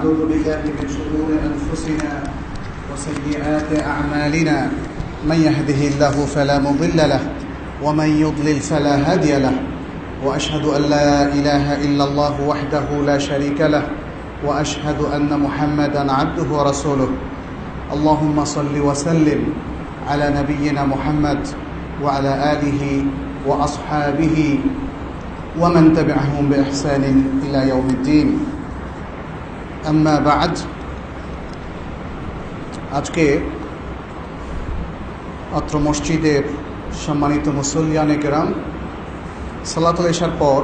ونعوذ بالله من شرور أنفسنا وسيئات أعمالنا من يهده الله فلا مضل له ومن يضلل فلا هادي له وأشهد أن لا إله إلا الله وحده لا شريك له وأشهد أن محمدا عبده ورسوله اللهم صل وسلم على نبينا محمد وعلى آله وأصحابه ومن تبعهم بإحسان إلى يوم الدين أما بعد আজকে অত্র মসজিদের সম্মানিত মুসল্লিয়ানে কেরাম সালাতুল ইশার পর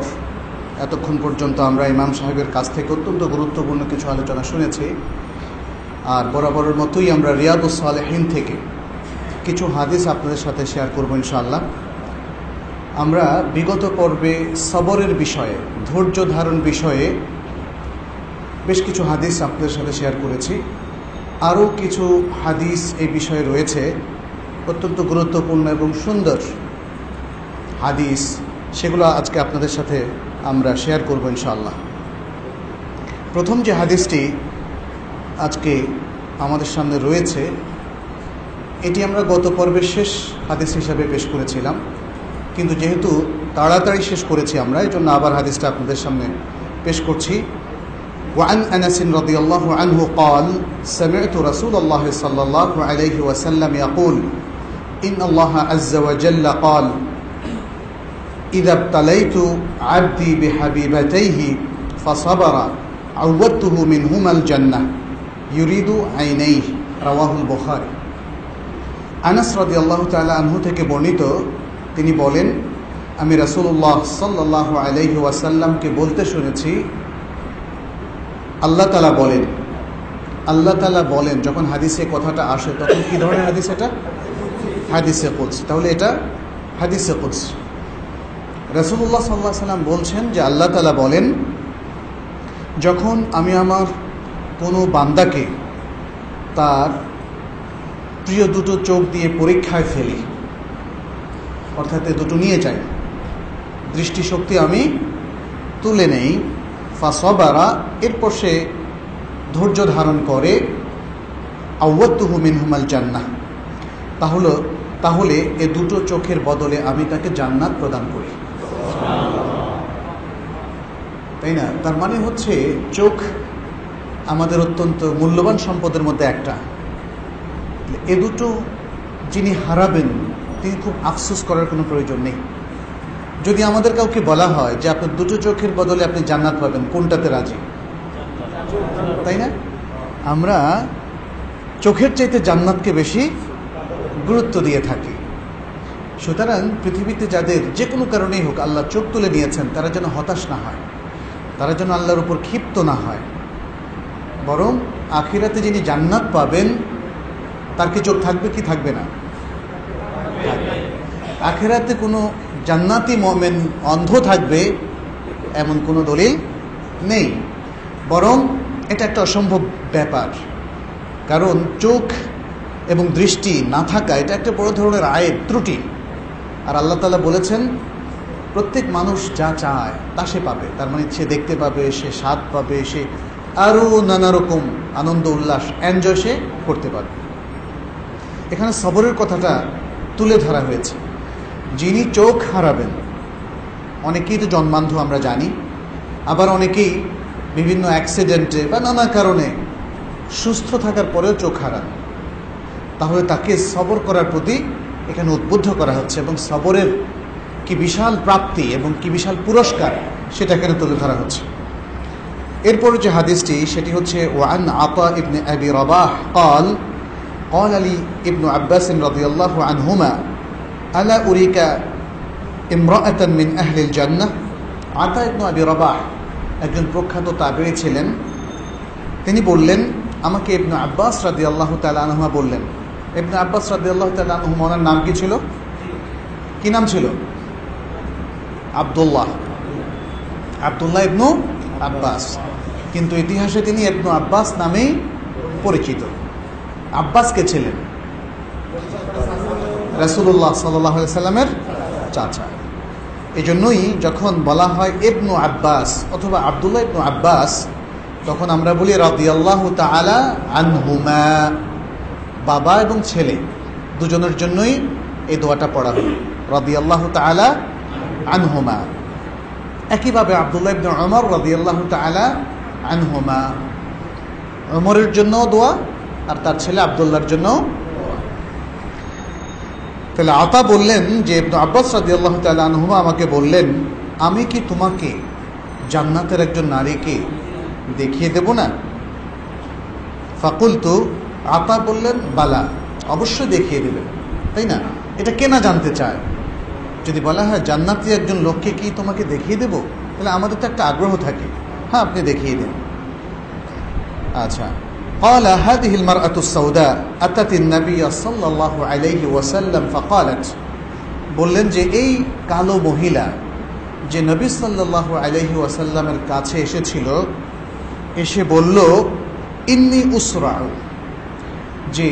এতক্ষণ পর্যন্ত আমরা ইমাম সাহেবের কাছ থেকে অত্যন্ত গুরুত্বপূর্ণ কিছু আলোচনা শুনেছি। আর বরাবরের মতোই আমরা রিয়াদুস সালেহিন থেকে কিছু হাদিস আপনাদের সাথে শেয়ার করব ইনশাআল্লাহ। আমরা বিগত পর্বে সবরের বিষয়ে, ধৈর্য ধারণ বিষয়ে বেশ কিছু হাদিস আপনাদের সাথে শেয়ার করেছি। আরও কিছু হাদিস এই বিষয়ে রয়েছে, অত্যন্ত গুরুত্বপূর্ণ এবং সুন্দর হাদিস, সেগুলো আজকে আপনাদের সাথে আমরা শেয়ার করব ইনশাআল্লাহ। প্রথম যে হাদিসটি আজকে আমাদের সামনে রয়েছে, এটি আমরা গত পর্বের শেষ হাদিস হিসাবে পেশ করেছিলাম, কিন্তু যেহেতু তাড়াতাড়ি শেষ করেছি আমরা, এই জন্য আবার হাদিসটা আপনাদের সামনে পেশ করছি। وعن أنس رضي الله عنه قال سمعت رسول الله صلى الله عليه وسلم يقول إن الله عز وجل قال إذا ابتليت عبدي بحبيبتيه فصبر عودته منهما الجنة يريد عينيه رواه البخاري। আনাস রাদিয়াল্লাহু তাআলা আনহু থেকে বর্ণিত, তিনি বলেন, আমি রাসূলুল্লাহ সাল্লাল্লাহু আলাইহি ওয়াসাল্লামকে বলতে শুনেছি, আল্লাহ তাআলা বলেন, আল্লাহ তাআলা বলেন। যখন হাদিসে কথাটা আসে তখন কী ধরনের হাদিস? এটা হাদিসে কুদসি। তাহলে এটা হাদিসে কুদসি। রাসূলুল্লাহ সাল্লাল্লাহু আলাইহি ওয়াসাল্লাম বলছেন যে আল্লাহ তাআলা বলেন, যখন আমি আমার কোনো বান্দাকে তার প্রিয় দুটো চোখ দিয়ে পরীক্ষায় ফেলি, অর্থাৎ দুটো নিয়ে যাই, দৃষ্টিশক্তি আমি তুলে নেই, ফাসবারা, এরপর সে ধৈর্য ধারণ করে, আউয়াতুহু মিনহুমাল জান্নাহ, তাহলে এ দুটো চোখের বদলে আমি তাকে জান্নাত প্রদান করি। তাই না? তার মানে হচ্ছে চোখ আমাদের অত্যন্ত মূল্যবান সম্পদের মধ্যে একটা। এ দুটো যিনি হারাবেন তিনি খুব আফসোস করার কোনো প্রয়োজন নেই। যদি আমাদের কাউকে বলা হয় যে আপনার দুটো চোখের বদলে আপনি জান্নাত পাবেন, কোনটাতে রাজি? তাই না? আমরা চোখের চাইতে জান্নাতকে বেশি গুরুত্ব দিয়ে থাকি। সুতরাং পৃথিবীতে যাদের যে কোনো কারণেই হোক আল্লাহ চোখ তুলে নিয়েছেন, তারা যেন হতাশ না হয়, তারা যেন আল্লাহর উপর ক্ষিপ্ত না হয়, বরং আখিরাতে যিনি জান্নাত পাবেন তার কি চোখ থাকবে কি থাকবে না? আখিরাতে কোনো জান্নাতি মুমিন অন্ধ থাকবে এমন কোনো দলিল নেই, বরং এটা একটা অসম্ভব ব্যাপার। কারণ চোখ এবং দৃষ্টি না থাকা এটা একটা বড় ধরনের আয়েব, ত্রুটি। আর আল্লাহ তাআলা বলেছেন প্রত্যেক মানুষ যা চায় তা সে পাবে। তার মানে সে দেখতে পাবে, সে স্বাদ পাবে, সে আরও নানা রকম আনন্দ উল্লাস এনজয় সে করতে পারবে। এখানে সবরের কথাটা তুলে ধরা হয়েছে। যিনি চোখ হারাবেন, অনেকেই তো জন্মান্ধ আমরা জানি, আবার অনেকেই বিভিন্ন অ্যাক্সিডেন্টে বা নানা কারণে সুস্থ থাকার পরেও চোখ হারান। তাহলে তাকে সবর করার প্রতি এখানে উদ্বুদ্ধ করা হচ্ছে, এবং সবরের কি বিশাল প্রাপ্তি এবং কি বিশাল পুরস্কার সেটা এখানে তুলে ধরা হচ্ছে। এরপরে যে হাদিসটি সেটি হচ্ছে ওয়ান আতা ইবনে আবি রাবাহ قال قال لي ابن عباس رضي الله عنهما ألا أريك امرأة من أهل الجنة। আতা ইবনে আবি রাবাহ একজন প্রখ্যাত তাবেঈ ছিলেন। তিনি বললেন, আমাকে ইবনে আব্বাস রাদিয়াল্লাহু তাআলা আনহুমা বললেন। ইবনে আব্বাস রাদিয়াল্লাহু তাআলা আনহুমা, ওনার নাম কি ছিল? কি নাম ছিল? আব্দুল্লাহ ইবনু আব্বাস, কিন্তু ইতিহাসে তিনি ইবনু আব্বাস নামেই পরিচিত। আব্বাস কে ছিলেন? রাসূলুল্লাহ সাল্লাল্লাহু আলাইহি সাল্লামের চাচা। এই জন্যই যখন বলা হয় ইবনু আব্বাস অথবা আব্দুল্লাহ ইবনু আব্বাস, তখন আমরা বলি রাদিয়াল্লাহু তাআলা আনহুমা, বাবা এবং ছেলে দুজনের জন্যই এই দোয়াটা পড়া হলো, রাদিয়াল্লাহু তাআলা আনহুমা। একইভাবে আব্দুল্লাহ ইবনে উমর রাদিয়াল্লাহু তাআলা আনহুমা, উমরের জন্য দোয়া আর তার ছেলে আব্দুল্লাহর জন্য। তাহলে আতা বললেন যে ইবনে আব্বাস রাদিয়াল্লাহু তাআলা আনহুমা আমাকে বললেন, আমি কি তোমাকে জান্নাতের একজন নারীকে দেখিয়ে দেব না? ফাকুলতু, আতা বললেন বালা, অবশ্যই দেখিয়ে দেবেন, তাই না? এটা কে না জানতে চায়? যদি বলা হয় জান্নাতি একজন লোককে কি তোমাকে দেখিয়ে দেব, তাহলে আমাদের তো একটা আগ্রহ থাকে, হ্যাঁ আপনি দেখিয়ে দেন। আচ্ছা, قال هذه المرأة السوداء أتت النبي صلى الله عليه وسلم فقالت, বললেন যে এই কালো মহিলা যে নবী সাল্লাল্লাহু আলাইহি ওয়াসাল্লামের কাছে এসেছিল, এসে বলল ইন্নি উসরা, যে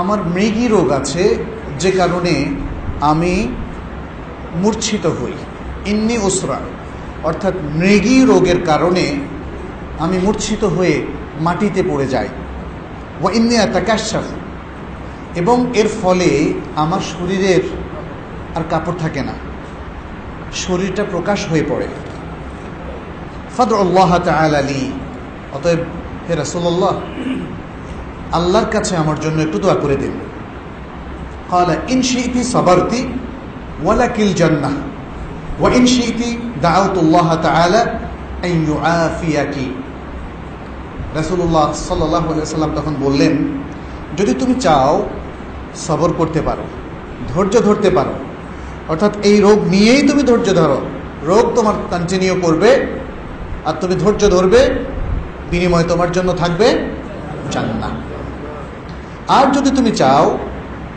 আমার মৃগী রোগ আছে, যে কারণে আমি মূর্ছিত হই। ইন্নি উসরা অর্থাৎ মৃগী রোগের কারণে আমি মূর্ছিত হয়ে মাটিতে পড়ে যাই। ওয়া ইন্নী আতাকাশশাফ, এবং এর ফলে আমার শরীরের আর কাপড় থাকে না, শরীরটা প্রকাশ হয়ে পড়ে। ফাদউল্লাহ তাআলা লি, অতএব হে রাসূলুল্লাহ আল্লাহর কাছে আমার জন্য একটু দোয়া করে দিন। ক্বালা ইন শি'তি সাবারতি ওয়ালাকিল জান্নাহ ওয়া ইন শি'তি দাআউতুল্লাহ তাআলা আন ইউআফিয়াকি। রাসূলুল্লাহ সাল্লাল্লাহু আলাইহি ওয়াসাল্লাম তখন বললেন, যদি তুমি চাও সবর করতে পারো, ধৈর্য ধরতে পারো, অর্থাৎ এই রোগ নিয়েই তুমি ধৈর্য ধরো, রোগ তোমার কন্টিনিউ করবে আর তুমি ধৈর্য ধরবে, বিনিময়ে তোমার জন্য থাকবে জান্নাত। আর যদি তুমি চাও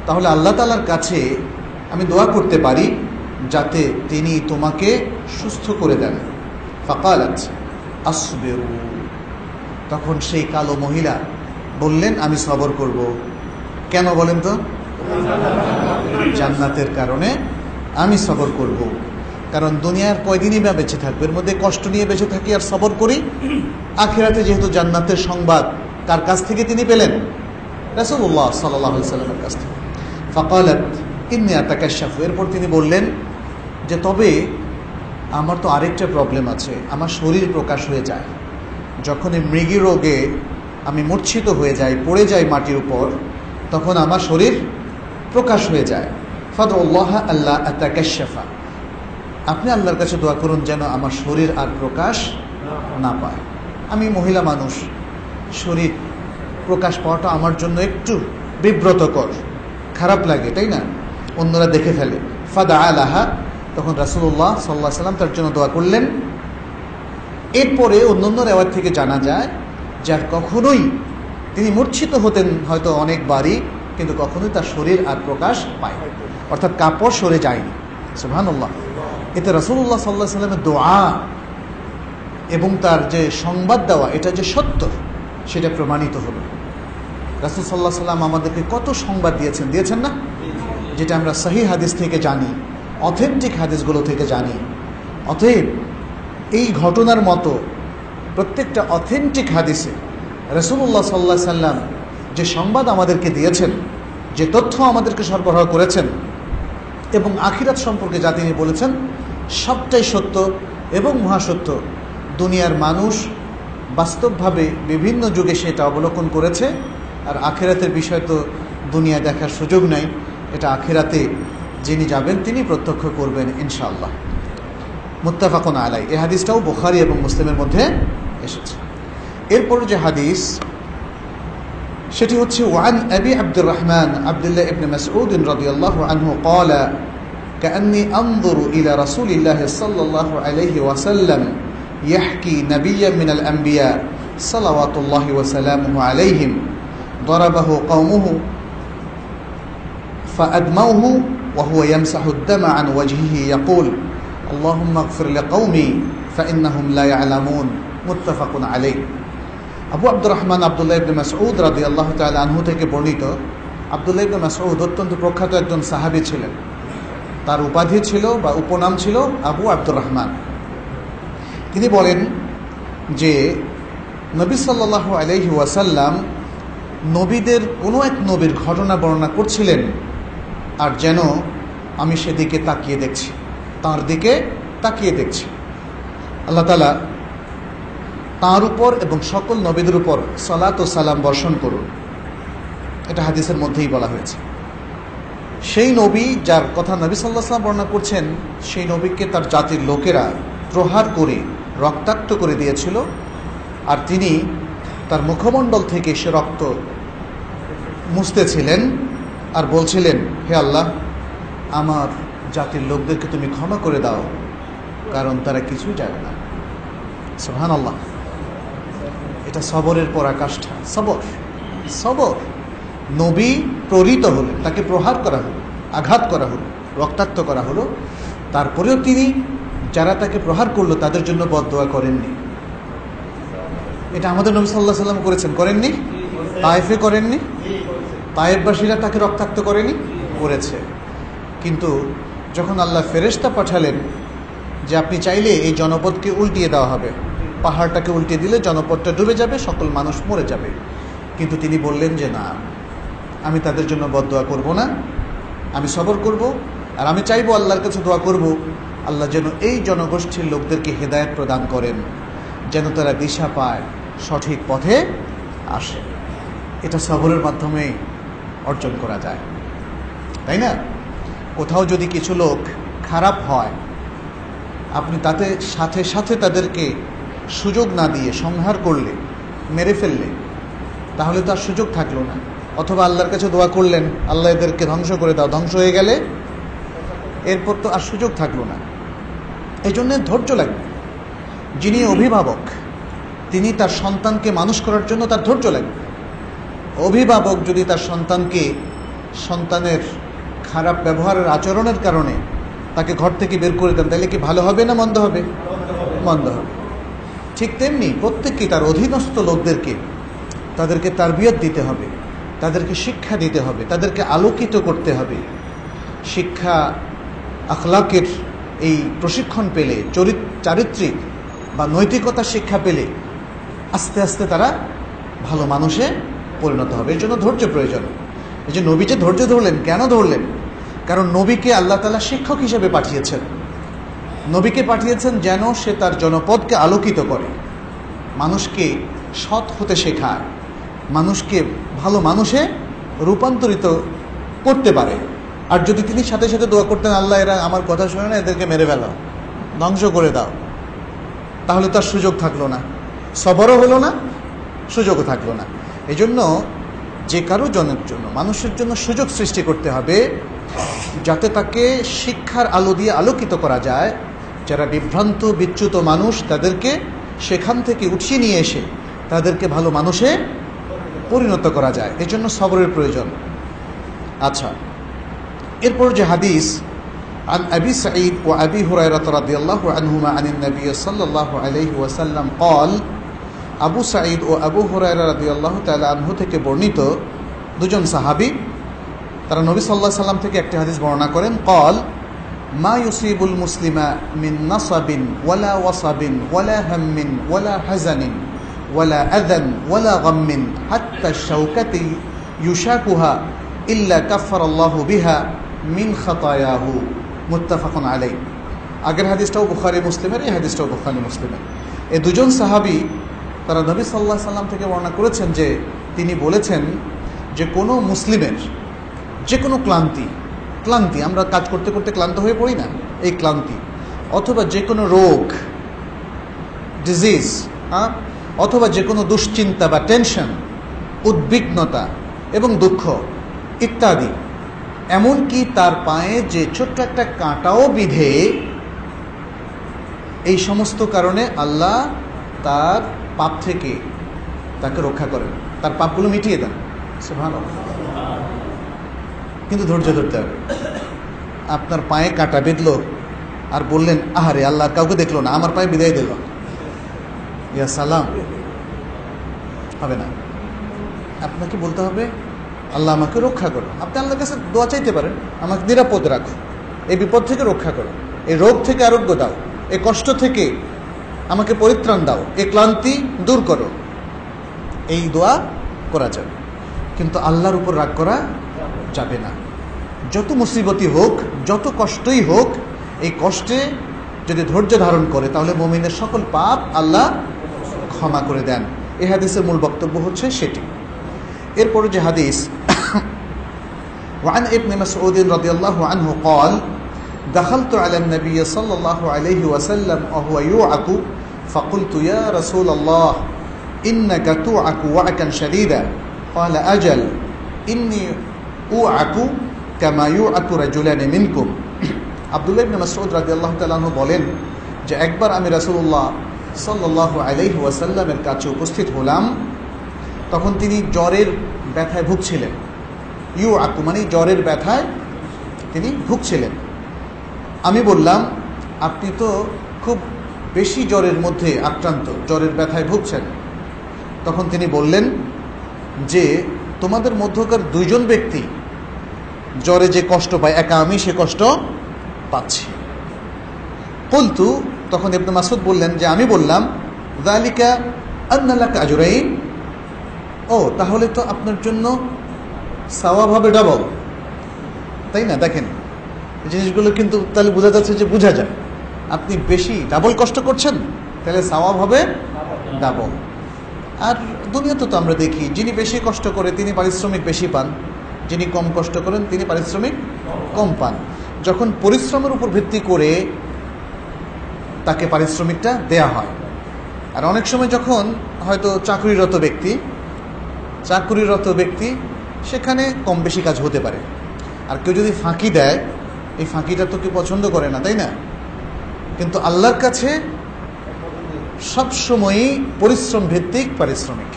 তাহলে আল্লাহ তাআলার কাছে আমি দোয়া করতে পারি যাতে তিনি তোমাকে সুস্থ করে দেন। ফাকালাত আসবিরু, তখন সেই কালো মহিলা বললেন আমি সবর করব। কেন বলেন তো? জান্নাতের কারণে আমি সবর করব। কারণ দুনিয়ার কয়দিনই বা বেঁচে থাকবে, এর মধ্যে কষ্ট নিয়ে বেঁচে থাকি আর সবর করি। আখিরাতে যেহেতু জান্নাতের সংবাদ কার কাছ থেকে তিনি পেলেন? রাসূলুল্লাহ সাল্লাল্লাহু আলাইহি ওয়াসাল্লামের কাছ থেকে। ফাকালাত ইন্নী আতাকাশশাফু, এরপর তিনি বললেন যে তবে আমার তো আরেকটা প্রবলেম আছে, আমার শরীর প্রকাশ হয়ে যায় যখন এই মৃগী রোগে আমি মূর্ছিত হয়ে যাই, পড়ে যাই মাটির উপর, তখন আমার শরীর প্রকাশ হয়ে যায়। ফাদউল্লাহ আল্লাহ আতাকাশশাফা, আপনি আল্লাহর কাছে দোয়া করুন যেন আমার শরীর আর প্রকাশ না পায়। আমি মহিলা মানুষ, শরীর প্রকাশ পাওয়াটা আমার জন্য একটু বিব্রতকর, খারাপ লাগে, তাই না? অন্যরা দেখে ফেলে। ফাদা আলাহা, তখন রাসূলুল্লাহ সাল্লাল্লাহু আলাইহি ওয়াসাল্লাম তার জন্য দোয়া করলেন। এরপরে অন্যান্য রেওয়ায়েত থেকে জানা যায় যার কখনোই তিনি মূর্ছিত হতেন হয়তো অনেকবারই, কিন্তু কখনোই তার শরীর আর প্রকাশ পায়, অর্থাৎ কাপড় সরে যায়নি। সুবহানাল্লাহ। এতে রাসূলুল্লাহ সাল্লাল্লাহু আলাইহি ওয়াসাল্লামের দোয়া এবং তার যে সংবাদ দেওয়া এটা যে সত্য সেটা প্রমাণিত হলো। রাসূল সাল্লাল্লাহু আলাইহি ওয়াসাল্লাম আমাদেরকে কত সংবাদ দিয়েছেন না, যেটা আমরা সহিহ হাদিস থেকে জানি, অথেন্টিক হাদিসগুলো থেকে জানি। অতএব এই ঘটনার মতো প্রত্যেকটা অথেন্টিক হাদিসে রাসূলুল্লাহ সাল্লাল্লাহু আলাইহি ওয়াসাল্লাম যে সংবাদ আমাদেরকে দিয়েছেন, যে তথ্য আমাদেরকে সরবরাহ করেছেন এবং আখিরাত সম্পর্কে যা তিনি বলেছেন সবটাই সত্য এবং মহাসত্য। দুনিয়ার মানুষ বাস্তবভাবে বিভিন্ন যুগে সেটা অবলোকন করেছে, আর আখিরাতের বিষয় তো দুনিয়া দেখার সুযোগ নাই, এটা আখিরাতে যিনি যাবেন তিনি প্রত্যক্ষ করবেন ইনশাআল্লাহ। মুত্তাফাকুন আলাই, এই হাদিসটাও বুখারী এবং মুসলিমের মধ্যে এসেছে। এরপর যে হাদিস সেটি হচ্ছে ওয়ান আবি আব্দুর রহমান আব্দুল্লাহ ইবনে মাসউদ রাদিয়াল্লাহু আনহু قال كأني أنظر إلى رسول الله صلى الله عليه وسلم يحكي نبيا من الأنبياء صلوات الله وسلامه عليهم ضربه قومه فأدموه وهو يمسح الدم عن وجهه يقول اللهم اغفر لقومي فإنهم لا يعلمون متفق عليه। আবু আব্দুর রহমান আব্দুল্লাহ ইবনে মাসউদ রাদিয়াল্লাহু তাআলা আনহু থেকে বর্ণিত। আব্দুল্লাহ ইবনে মাসউদ অত্যন্ত প্রখ্যাত একজন সাহাবী ছিলেন, তার উপাধি ছিল বা উপনাম ছিল আবু আব্দুর রহমান। তিনি বলেন যে নবী সাল্লাল্লাহু আলাইহি ওয়াসাল্লাম নবীদের কোনো এক নবীর ঘটনা বর্ণনা করছিলেন, আর যেন আমি সেদিকে তাকিয়ে দেখছি, তার দিকে তাকিয়ে দেখছি। আল্লাহ তাআলা তাঁর উপর এবং সকল নবীদের উপর সালাত ও সালাম বর্ষণ করুন, এটা হাদিসের মধ্যেই বলা হয়েছে। সেই নবী যার কথা নবী সাল্লাল্লাহু আলাইহি ওয়াসাল্লাম বর্ণনা করছেন, সেই নবীকে তার জাতির লোকেরা প্রহার করে রক্তাক্ত করে দিয়েছিল, আর তিনি তার মুখমণ্ডল থেকে সে রক্ত মুছতেছিলেন আর বলছিলেন, হে আল্লাহ, আমার জাতির লোকদেরকে তুমি ক্ষমা করে দাও, কারণ তারা কিছুই জানে না। সুবহানাল্লাহ। এটা সবরের পরাকাষ্ঠা। সবর, সবর। নবী প্রহৃত হলেন, তাকে প্রহার করা হলো, আঘাত করা হলো, রক্তাক্ত করা হলো, তারপরেও তিনি যারা তাকে প্রহার করলো তাদের জন্য বদদোয়া করেননি। এটা আমাদের নবী সাল্লাল্লাহু আলাইহি ওয়াসাল্লাম করেছেন, করেননি? তায়েফে করেননি? তায়েফবাসীরা তাকে রক্তাক্ত করেনি? করেছে। কিন্তু যখন আল্লাহ ফেরেশতা পাঠালেন যে আপনি চাইলে এই জনপদকে উল্টিয়ে দেওয়া হবে, পাহাড়টাকে উল্টিয়ে দিলে জনপদটা ডুবে যাবে, সকল মানুষ মরে যাবে, কিন্তু তিনি বললেন যে না, আমি তাদের জন্য বদদোয়া করব না, আমি সবর করব, আর আমি চাইবো আল্লাহর কাছে দোয়া করব আল্লাহ যেন এই জনগোষ্ঠীর লোকদেরকে হেদায়েত প্রদান করেন, যেন তারা দিশা পায়, সঠিক পথে আসে। এটা সবরের মাধ্যমে অর্জন করা যায়, তাই না? কোথাও যদি কিছু লোক খারাপ হয়, আপনি তাতে সাথে সাথে তাদেরকে সুযোগ না দিয়ে সংহার করলে, মেরে ফেললে, তাহলে তার সুযোগ থাকলো না। অথবা আল্লাহর কাছে দোয়া করলেন, আল্লাহ এদেরকে ধ্বংস করে দাও, ধ্বংস হয়ে গেলে এরপর তো আর সুযোগ থাকলো না। এই জন্যে ধৈর্য লাগবে। যিনি অভিভাবক, তিনি তার সন্তানকে মানুষ করার জন্য তার ধৈর্য লাগবে। অভিভাবক যদি তার সন্তানকে সন্তানের খারাপ ব্যবহারের আচরণের কারণে তাকে ঘর থেকে বের করে দেন, তাহলে কি ভালো হবে না মন্দ হবে? মন্দ হবে। ঠিক তেমনি প্রত্যেককেই তার অধীনস্থ লোকদেরকে তাদেরকে তারবিয়ত দিতে হবে, তাদেরকে শিক্ষা দিতে হবে, তাদেরকে আলোকিত করতে হবে। শিক্ষা আখলাকের এই প্রশিক্ষণ পেলে, চারিত্রিক বা নৈতিকতার শিক্ষা পেলে আস্তে আস্তে তারা ভালো মানুষে পরিণত হবে। এর জন্য ধৈর্য প্রয়োজন। এই যে নবী যে ধৈর্য ধরলেন, কেন ধরলেন? কারণ নবীকে আল্লাহ তাআলা শিক্ষক হিসেবে পাঠিয়েছেন। নবীকে পাঠিয়েছেন যেন সে তার জনপদকে আলোকিত করে, মানুষকে সৎ হতে শেখায়, মানুষকে ভালো মানুষে রূপান্তরিত করতে পারে। আর যদি তিনি সাথে সাথে দোয়া করতেন, আল্লাহ এরা আমার কথা শোনে না, এদেরকে মেরে ফেলো, ধ্বংস করে দাও, তাহলে তার সুযোগ থাকলো না, সবরও হলো না, সুযোগও থাকলো না। এই জন্য যে কারো জনের জন্য, মানুষের জন্য সুযোগ সৃষ্টি করতে হবে, যাতে তাকে শিক্ষার আলো দিয়ে আলোকিত করা যায়। যারা বিভ্রান্ত বিচ্যুত মানুষ, তাদেরকে সেখান থেকে উঠিয়ে নিয়ে এসে তাদেরকে ভালো মানুষে পরিণত করা যায়। এই জন্য সবরের প্রয়োজন। আচ্ছা, এরপর যে হাদিস, عن أبي سعيد وأبي هريرة رضي الله عنهما عن النبي صلى الله عليه وسلم قال, আবু সাঈদ ও আবু হুরায়রা রাদিয়াল্লাহু তাআলা আনহু থেকে বর্ণিত দুজন সাহাবী, তারা নবী সাল্লাল্লাহু আলাইহি সাল্লাম থেকে একটি হাদিস বর্ণনা করেন। قال ما يصيب المسلم من نصب ولا وصب ولا هم ولا حزن ولا أذى ولا غم حتى الشوكة يشاكها إلا كفر الله بها من خطاياه মুত্তাফাকুন আলাইহি। আগের হাদিসটাও বুখারী মুসলিমের, এই হাদিসটাও বুখারী মুসলিমের। এই দুজন সাহাবী তারা নবী সাল্লাল্লাহু আলাইহি সাল্লাম থেকে বর্ণনা করেছেন যে তিনি বলেছেন যে কোনো মুসলিমের যে কোনো ক্লান্তি, আমরা কাজ করতে করতে ক্লান্ত হয়ে পড়ি না, এই ক্লান্তি, অথবা যে কোনো রোগ, ডিজিজ, অথবা যে কোনো দুশ্চিন্তা বা টেনশন, উদ্বিগ্নতা এবং দুঃখ ইত্যাদি, এমনকি তার পায়ে যে ছোট্ট একটা কাঁটাও বিঁধে, এই সমস্ত কারণে আল্লাহ তার পাপ থেকে তাকে রক্ষা করেন, তার পাপগুলো মিটিয়ে দেন। সুবহানাল্লাহ। কিন্তু ধৈর্য ধরতে হবে। আপনার পায়ে কাঁটা বেঁধলো আর বললেন, আহারে আল্লাহ কাউকে দেখলো না, আমার পায়ে বিদায় দিল, ইয়া সালাম, হবে না। আপনাকে বলতে হবে, আল্লাহ আমাকে রক্ষা করো। আপনি আল্লাহর কাছে দোয়া চাইতে পারেন, আমাকে নিরাপদ রাখো, এই বিপদ থেকে রক্ষা করো, এই রোগ থেকে আরোগ্য দাও, এই কষ্ট থেকে আমাকে পরিত্রাণ দাও, এই ক্লান্তি দূর করো। এই দোয়া করা যাবে, কিন্তু আল্লাহর উপর রাগ করা যাবে না। যত মুসিবতই হোক, যত কষ্টই হোক, এই কষ্টে যদি ধৈর্য ধারণ করে তাহলে মুমিনের সকল পাপ আল্লাহ ক্ষমা করে দেন। এই হাদিসের মূল বক্তব্য হচ্ছে সেটি। এরপরে যে হাদিস, وعن ابن مسعود رضي الله عنه قال دخلت على النبي صلى الله عليه وسلم وهو يوعك فقلت يا رسول الله إنك توعك وعكا شديدا قال أجل إني أوعك كما يوعك رجلان منكم। আব্দুল্লাহ ইবনে মাসউদ রাদিয়াল্লাহু তাআলা আনহু বলেন যে একবার আমি রাসূলুল্লাহ সাল্লাল্লাহু আলাইহি ওয়াসাল্লামের কাছে উপস্থিত হলাম, তখন তিনি জ্বরের ব্যথায় ভুগছিলেন। ইউআকু মানে জ্বরের ব্যথায় তিনি ভুগছিলেন। আমি বললাম, আপনি তো খুব বেশি জ্বরের মধ্যে আক্রান্ত, জ্বরের ব্যথায় ভুগছেন। তখন তিনি বললেন যে তোমাদের মধ্যকার দুইজন ব্যক্তি জ্বরে যে কষ্ট পায়, একা আমি সে কষ্ট পাচ্ছি। কুলতু, তখন ইবনে মাসউদ বললেন যে আমি বললাম, যালিকা আন্না লাকা আজরাইন, ও তাহলে তো আপনার জন্য সওয়াব হবে ডাবল, তাই না? দেখেন জিনিসগুলো কিন্তু তাহলে বোঝা যাচ্ছে যে বোঝা যায় আপনি বেশি ডাবল কষ্ট করছেন, তাহলে সওয়াব হবে ডাবল। আর দুনিয়াতে তো আমরা দেখি যিনি বেশি কষ্ট করে তিনি পারিশ্রমিক বেশি পান, যিনি কম কষ্ট করেন তিনি পারিশ্রমিক কম পান। যখন পরিশ্রমের উপর ভিত্তি করে তাকে পারিশ্রমিকটা দেয়া হয়। আর অনেক সময় যখন হয়তো চাকরিরত ব্যক্তি সেখানে কম বেশি কাজ হতে পারে। আর কেউ যদি ফাঁকি দেয়, এই ফাঁকিটা তো কেউ পছন্দ করে না, তাই না? কিন্তু আল্লাহর কাছে সবসময়ই পরিশ্রম ভিত্তিক পারিশ্রমিক।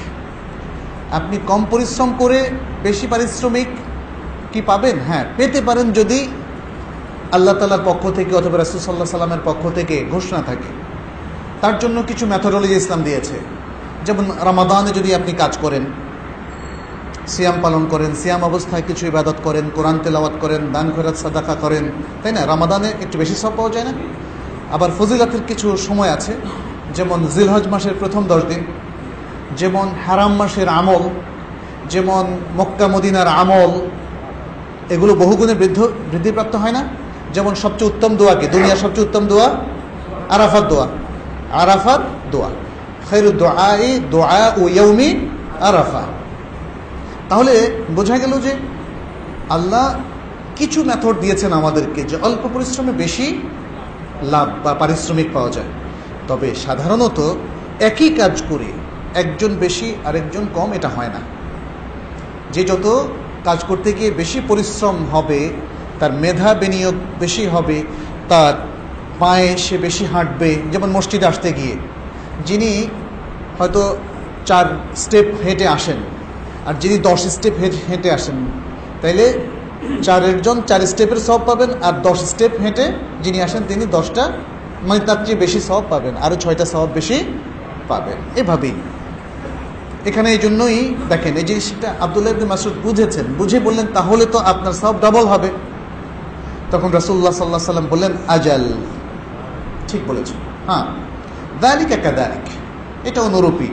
আপনি কম পরিশ্রম করে বেশি পারিশ্রমিক কি পাবেন? হ্যাঁ, পেতে পারেন যদি আল্লাহ তাআলার পক্ষ থেকে অথবা রাসূল সাল্লাল্লাহু আলাইহি ওয়াসাল্লামের পক্ষ থেকে ঘোষণা থাকে। তার জন্য কিছু মেথোডোলজি ইসলাম দিয়েছে। যেমন রমাদানে যদি আপনি কাজ করেন, সিয়াম পালন করেন, সিয়াম অবস্থায় কিছু ইবাদত করেন, কোরআন তেলাওয়াত করেন, দান খয়রাত সাদাকা করেন, তাই না? রমাদানে একটু বেশি সওয়াব পাওয়া যায় না? আবার ফজিলতের কিছু সময় আছে, যেমন জিলহজ মাসের প্রথম 10 দিন, যেমন হারাম মাসের আমল, যেমন মক্কা মদিনার আমল, এগুলো বহুগুণে বৃদ্ধিপ্রাপ্ত হয় না? যেমন সবচেয়ে উত্তম দোয়া কি? দুনিয়ার সবচেয়ে উত্তম দোয়া আরাফাত দোয়া। খায়রুদ দুআই দুআউ ইয়াউমি আরাফা। তাহলে বোঝা গেল যে আল্লাহ কিছু মেথড দিয়েছেন আমাদেরকে যে অল্প পরিশ্রমে বেশি লাভ বা পারিশ্রমিক পাওয়া যায়। তবে সাধারণত একই কাজ করে একজন বেশি আরেকজন কম এটা হয় না। যে যত কাজ করতে গিয়ে বেশি পরিশ্রম হবে, তার মেধা বিনিয়োগ বেশি হবে, তার পায়ে সে বেশি হাঁটবে। যেমন মসজিদে আসতে গিয়ে যিনি হয়তো 4 স্টেপ হেঁটে আসেন আর যিনি 10 স্টেপ হেঁটে আসেন, তাইলে 4 স্টেপের সওয়াব পাবেন, আর 10 স্টেপ হেঁটে যিনি আসেন তিনি 10টা, মানে তার চেয়ে বেশি সওয়াব পাবেন, আরও 6টা সওয়াব বেশি পাবেন। এভাবেই এখানে এই জন্যই দেখেন এই জিনিসটা আব্দুল্লাহ ইবনে মাসউদ বুঝেছেন, বুঝে বললেন তাহলে তো আপনার সওয়াব ডাবল হবে। তখন রাসূলুল্লাহ সাল্লাল্লাহু আলাইহি ওয়াসাল্লাম বললেন, আজাল, ঠিক বলেছেন। হ্যাঁ, যালিকা কাযালিক, এটা অনুরূপী।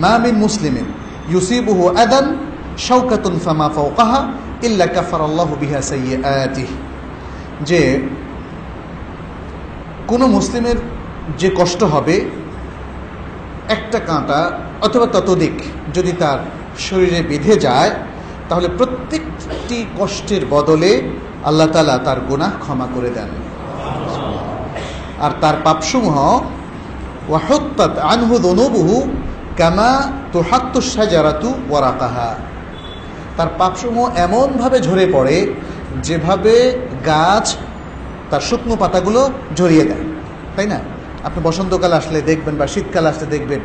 মা মিন মুসলিমিন ইউসিবুহু আদান শাওকাতুন ফামা ফাওকাহা ইল্লা কাফারাল্লাহু বিহা সাইয়্যাতিহি, যে কোনো মুসলিমের যে কষ্ট হবে, একটা কাঁটা অথবা ততোধিক যদি তার শরীরে বেঁধে যায়, তাহলে প্রত্যেকটি কষ্টের বদলে আল্লাহ তাআলা তার গুনাহ ক্ষমা করে দেন। আর তার পাপসমূহ ওয়াহুত্তাত আনহু যুনুবুহু কামা তুহাত্তু শাজারাতু ওয়ারাকাহা, তার পাপসমূহ এমনভাবে ঝরে পড়ে যেভাবে গাছ তার শুকনো পাতাগুলো ঝরিয়ে দেয়, তাই না? আপনি বসন্তকাল আসলে দেখবেন বা শীতকাল আসলে দেখবেন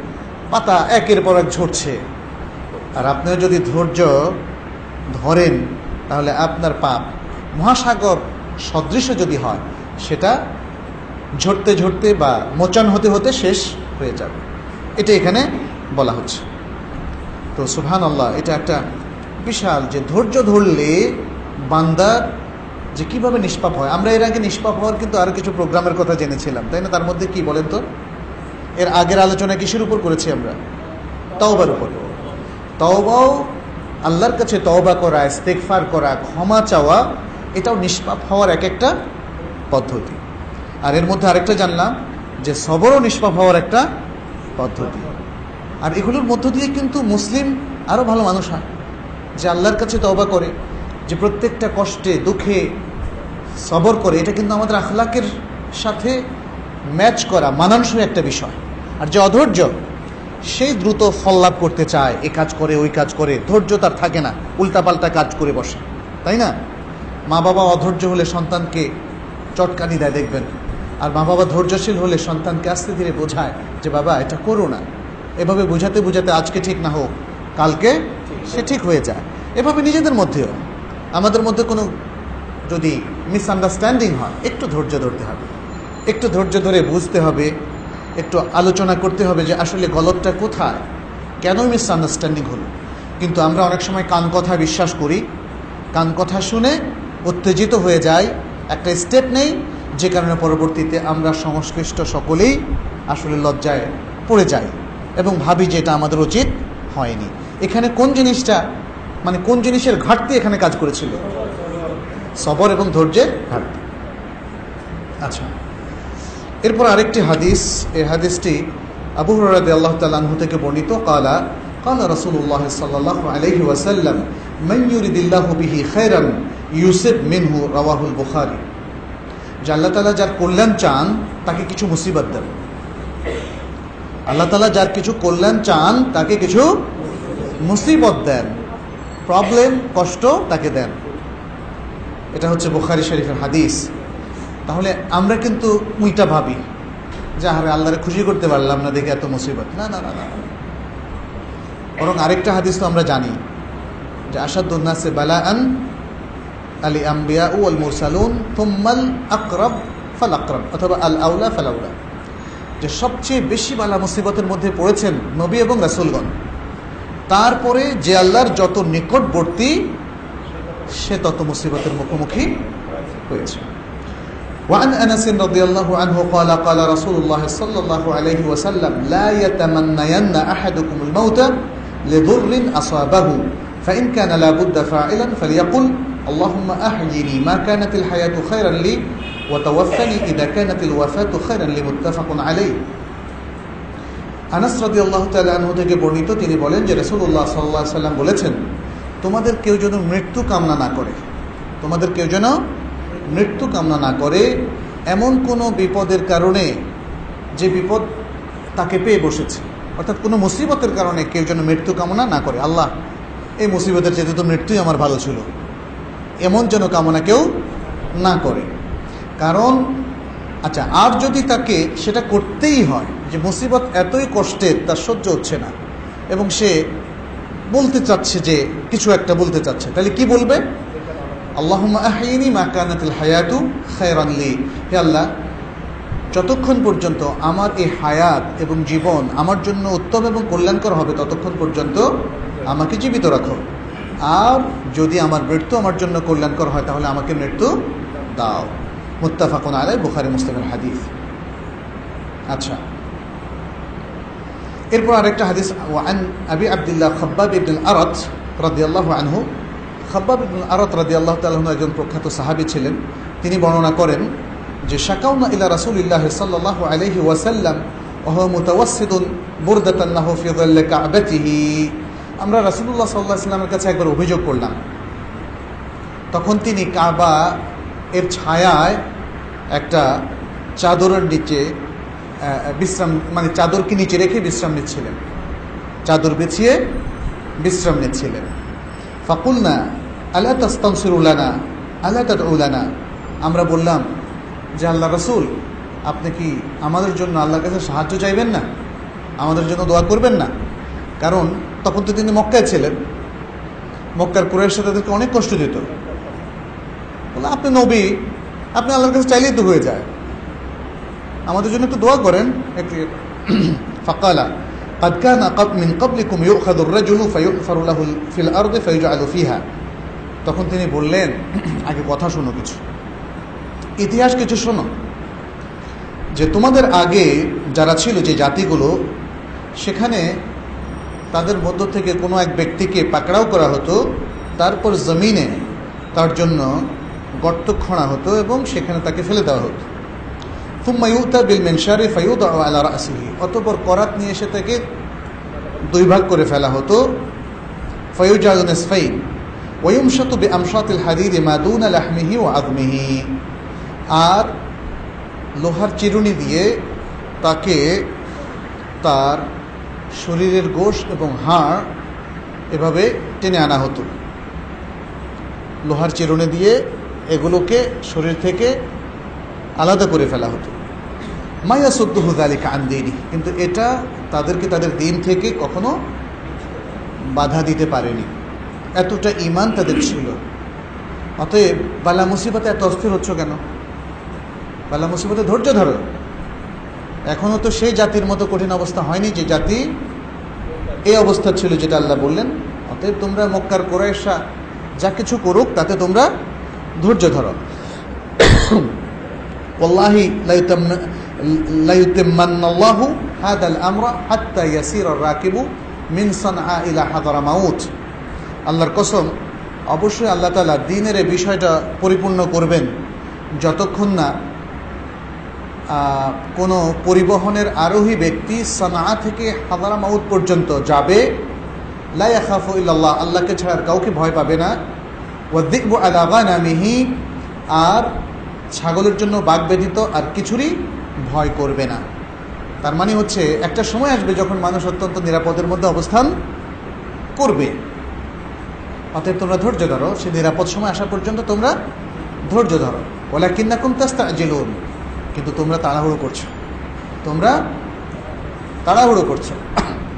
পাতা একের পর এক ঝরছে। আর আপনিও যদি ধৈর্য ধরেন তাহলে আপনার পাপ মহাসাগর সদৃশ যদি হয়, সেটা ঝরতে ঝরতে বা মোচন হতে হতে শেষ হয়ে যাবে। এটা এখানে বলা হচ্ছে। তো সুবহানাল্লাহ, এটা একটা বিশাল যে ধৈর্য ধরলে বান্দার যে কীভাবে নিষ্পাপ হয়। আমরা এর আগে নিষ্পাপ হওয়ার কিন্তু আরও কিছু প্রোগ্রামের কথা জেনেছিলাম, তাই না? তার মধ্যে কি বলেন তো? এর আগের আলোচনা কিসের উপর করেছি আমরা? তাওবার উপর। তওবাও, আল্লাহর কাছে তওবা করা, ইস্তেগফার করা, ক্ষমা চাওয়া, এটাও নিষ্পাপ হওয়ার এক একটা পদ্ধতি। আর এর মধ্যে আরেকটা জানলাম যে সবরও নিষ্পাপ হওয়ার একটা পদ্ধতি। আর এগুলোর মধ্য দিয়ে কিন্তু মুসলিম আরও ভালো মানুষ হয়, যে আল্লাহর কাছে তওবা করে, যে প্রত্যেকটা কষ্টে দুঃখে সবর করে। এটা কিন্তু আমাদের আখলাকের সাথে ম্যাচ করা, মানানসই একটা বিষয়। আর যে অধৈর্য, সেই দ্রুত ফল লাভ করতে চায়, এ কাজ করে ওই কাজ করে, ধৈর্য তার থাকে না, উল্টাপাল্টা কাজ করে বসে, তাই না? মা বাবা অধৈর্য হলে সন্তানকে চটকানি দেয় দেখবেন, আর মা বাবা ধৈর্যশীল হলে সন্তানকে আস্তে ধীরে বোঝায় যে বাবা এটা করো না। এভাবে বোঝাতে বোঝাতে আজকে ঠিক না হোক, কালকে সে ঠিক হয়ে যায়। এভাবে নিজেদের মধ্যেও, আমাদের মধ্যে কোনো যদি মিসআন্ডারস্ট্যান্ডিং হয়, একটু ধৈর্য ধরতে হবে, একটু ধৈর্য ধরে বুঝতে হবে, একটু আলোচনা করতে হবে যে আসলে গলতটা কোথায়, কেন মিসআন্ডারস্ট্যান্ডিং হলো। কিন্তু আমরা অনেক সময় কান কথা বিশ্বাস করি, কান কথা শুনে উত্তেজিত হয়ে যাই, একটা স্টেপ নেই, যে কারণে পরবর্তীতে আমরা সংশ্লিষ্ট সকলেই আসলে লজ্জায় পড়ে যাই এবং ভাবি যে এটা আমাদের উচিত হয়নি। এখানে কোন জিনিসটা, মানে কোন জিনিসের ঘাটতি এখানে কাজ করেছিল? সবর এবং ধৈর্যের ঘাটতি। আচ্ছা, এরপর আরেকটি হাদিস, এই হাদিসটি আবু হুরায়রা রাদিয়াল্লাহু তাআলা আনহু থেকে বর্ণিত। ক্বালা রাসূলুল্লাহ সাল্লাল্লাহু আলাইহি ওয়াসাল্লাম মান ইউরিদিল্লাহু বিহি খায়রান ইউসিব মিনহু, রাওয়াহুল বুখারী। যে আল্লাহ তাআলা যার কল্যাণ চান তাকে কিছু মুসিবত দেন। আল্লাহ তাআলা যার কিছু কল্যাণ চান তাকে কিছু মুসিবত দেন, প্রবলেম, কষ্ট তাকে দেন। এটা হচ্ছে বুখারী শরীফের হাদিস। তাহলে আমরা কিন্তু উইটা ভাবি যে আরে আল্লাহরে খুশি করতে পারলাম না দেখে এত মুসিবত। না না না না, বরং আরেকটা হাদিস তো আমরা জানি যে আশাদ্দুন নাসি বালাআন আল আম্বিয়া ওয়াল মুরসালুন থুম্মাল আকরাব ফাল আকরাব, অথবা আল আউলা ফাল আউলা, যে সবচেয়ে বেশি বালা মুসিবতের মধ্যে পড়েছেন নবী এবং রাসূলগণ, তারপরে যে আল্লাহর যত নিকটবর্তী সে তত মুসিবতের মুখোমুখি হয়েছে। وعن أنس رضي الله عنه قال قال رسول الله صلى الله عليه وسلم لا يتمنين أحدكم الموت لضر أصابه فإن كان لا بد فاعلا فليقل اللهم أحيني ما كانت الحياة خيرا لي وتوفني إذا كانت الوفاة خيرا لي متفق عليه। আনাস রাদিয়াল্লাহু তাআলা আনহু থেকে বর্ণিত, তিনি বলেন যে রাসূলুল্লাহ সাল্লাল্লাহু আলাইহি ওয়াসাল্লাম বলেছেন, তোমাদের কেউ যেন মৃত্যু কামনা না করে, তোমাদের কেউ যেন মৃত্যু কামনা না করে এমন কোনো বিপদের কারণে যে বিপদ তাকে পেয়ে বসেছে, অর্থাৎ কোনো মুসিবতের কারণে কেউ যেন মৃত্যু কামনা না করে। আল্লাহ, এই মুসিবতের চেয়ে তো মৃত্যুই আমার ভালো ছিল, এমন যেন কামনা কেউ না করে। কারণ আচ্ছা, আর যদি তাকে সেটা করতেই হয় যে মুসিবত এতই কষ্টের তার সহ্য হচ্ছে না এবং সে বলতে চাচ্ছে, যে কিছু একটা বলতে চাচ্ছে, তাহলে কি বলবে? আল্লাহুম্মা আহইনি মা কানাতিল হায়াতু খায়রান লি, হে আল্লাহ, যতক্ষণ পর্যন্ত আমার এই হায়াত এবং জীবন আমার জন্য উত্তম এবং কল্যাণকর হবে ততক্ষণ পর্যন্ত আমাকে জীবিত রাখো, আর যদি আমার মৃত্যু আমার জন্য কল্যাণকর হয় তাহলে আমাকে মৃত্যু দাও। মুত্তাফাকুন আলাইহি, বুখারী মুসলিমের হাদিস। আচ্ছা, এরপর আরেকটা হাদিস, ওয়ান আবি আব্দুল্লাহ খাব্বাব ইবনুল আরাত রাদিয়াল্লাহু আনহু। খাব্বাব ইবনুল আরাত রাদিয়াল্লাহু তাআলা আনহু একজন প্রখ্যাত সাহাবী ছিলেন। তিনি বর্ণনা করেন যে শাকাউনা ইলা রাসূলিল্লাহ সাল্লাল্লাহু আলাইহি ওয়াসাল্লাম ওয়া হুয়া মুতাওয়াসসিদুন বুরদাতান লাহু ফি যিল্লি কা'বাতিহি। আমরা রাসূলুল্লাহ সাল্লাল্লাহু আলাইহি ওয়াসাল্লামের কাছে একবার অভিযোগ করলাম, তখন তিনি কাবা এর ছায়ায় একটা চাদরের নিচে বিশ্রাম, মানে চাদরকে নিচে রেখে বিশ্রাম নিচ্ছিলেন, চাদর বিছিয়ে বিশ্রাম নিচ্ছিলেন। ফাকুলনা আলা তাস্তানসিরু লানা আলা তাদউ লানা, আমরা বললাম যে আল্লাহ রাসূল, আপনি কি আমাদের জন্য আল্লাহর কাছে সাহায্য চাইবেন না, আমাদের জন্য দোয়া করবেন না? কারণ তখন তো তিনি মক্কায় ছিলেন, মক্কার কুরাইশরা তাদেরকে অনেক কষ্ট দিত। বলে, আপনি নবী, আপনি আল্লাহর কাছে চাইলেই তো হয়ে যায়, আমাদের জন্য একটু দোয়া করেন। ফাকালা قد كان من قبلكم يؤخذ الرجل فيؤثر له في الأرض فيجعل فيها। তখন তিনি বললেন, আগে কথা শোনো, কিছু ইতিহাস কিছু শোনো, যে তোমাদের আগে যারা ছিল, যে জাতিগুলো, সেখানে তাদের মধ্য থেকে কোনো এক ব্যক্তিকে পাকড়াও করা হতো, তারপর জমিনে তার জন্য গর্ত খোঁড়া হতো এবং সেখানে তাকে ফেলে দেওয়া হতো। থুম্মা ইউতা বিল মিনশারি ফায়ুদাউ আলা রাসিহি, অতঃপর করাত নিয়ে এসে তাকে দুই ভাগ করে ফেলা হতো। ফায়ুজালু নিসফাইন ওয়া ইউমশাতু বিআমশাতিল হাদীদ মা দুনা লাহমিহি ওয়া আযমিহি, আর লোহার চিরুনি দিয়ে তাকে তার শরীরের গোশত এবং হাড় এভাবে টেনে আনা হতো। লোহার চিরুনি দিয়ে এগুলোকে শরীর থেকে আলাদা করে ফেলা হতো। মা ইয়াসুদ্দুহু যালিকা আন দীনি, কিন্তু এটা তাদেরকে তাদের দিন থেকে কখনো বাধা দিতে পারেনি, এতটা ঈমান তাদের ছিল। অতএব বালা মুসিবতে এত অস্থির হচ্ছ কেন? বালা মুসিবতে ধৈর্য ধরো। এখনো তো সেই জাতির মতো কঠিন অবস্থা হয়নি যে জাতি এই অবস্থা ছিল যেটা আল্লাহ বললেন। অতএব তোমরা মক্কার কুরাইশরা যা কিছু করুক তাতে তোমরা ধৈর্য ধরো। ওয়াল্লাহি লা ইউতিম্মান্নাল্লাহু হাদাল আমরা হাত্তা ইয়াসিরা রাকিবু মিন সানআ ইলা হাদরামাউত, আল্লাহর কসম, অবশ্যই আল্লাহ তাআলা দ্বীনের এই বিষয়টা পরিপূর্ণ করবেন যতক্ষণ না কোনো পরিবহনের আরোহী ব্যক্তি সানআ থেকে হাদরামাউত পর্যন্ত যাবে। লা ইয়াখাফু ইল্লাল্লাহ, আল্লাহকে ছাড়া কাউকে ভয় পাবে না। ওয়াযযিবু আলা গানামিহি, আর ছাগলের জন্য বাঘ ব্যতীত আর কিছুরই ভয় করবে না। তার মানে হচ্ছে একটা সময় আসবে যখন মানুষ অত্যন্ত নিরাপদের মধ্যে অবস্থান করবে। অতএব তোমরা ধৈর্য ধরো, সে নিরাপদ সময় আসা পর্যন্ত তোমরা ধৈর্য ধরো। ওয়ালাকিন্নাকুম তাস্তাজিলুন, কিন্তু তোমরা তাড়াহুড়ো করছো, তোমরা তাড়াহুড়ো করছো।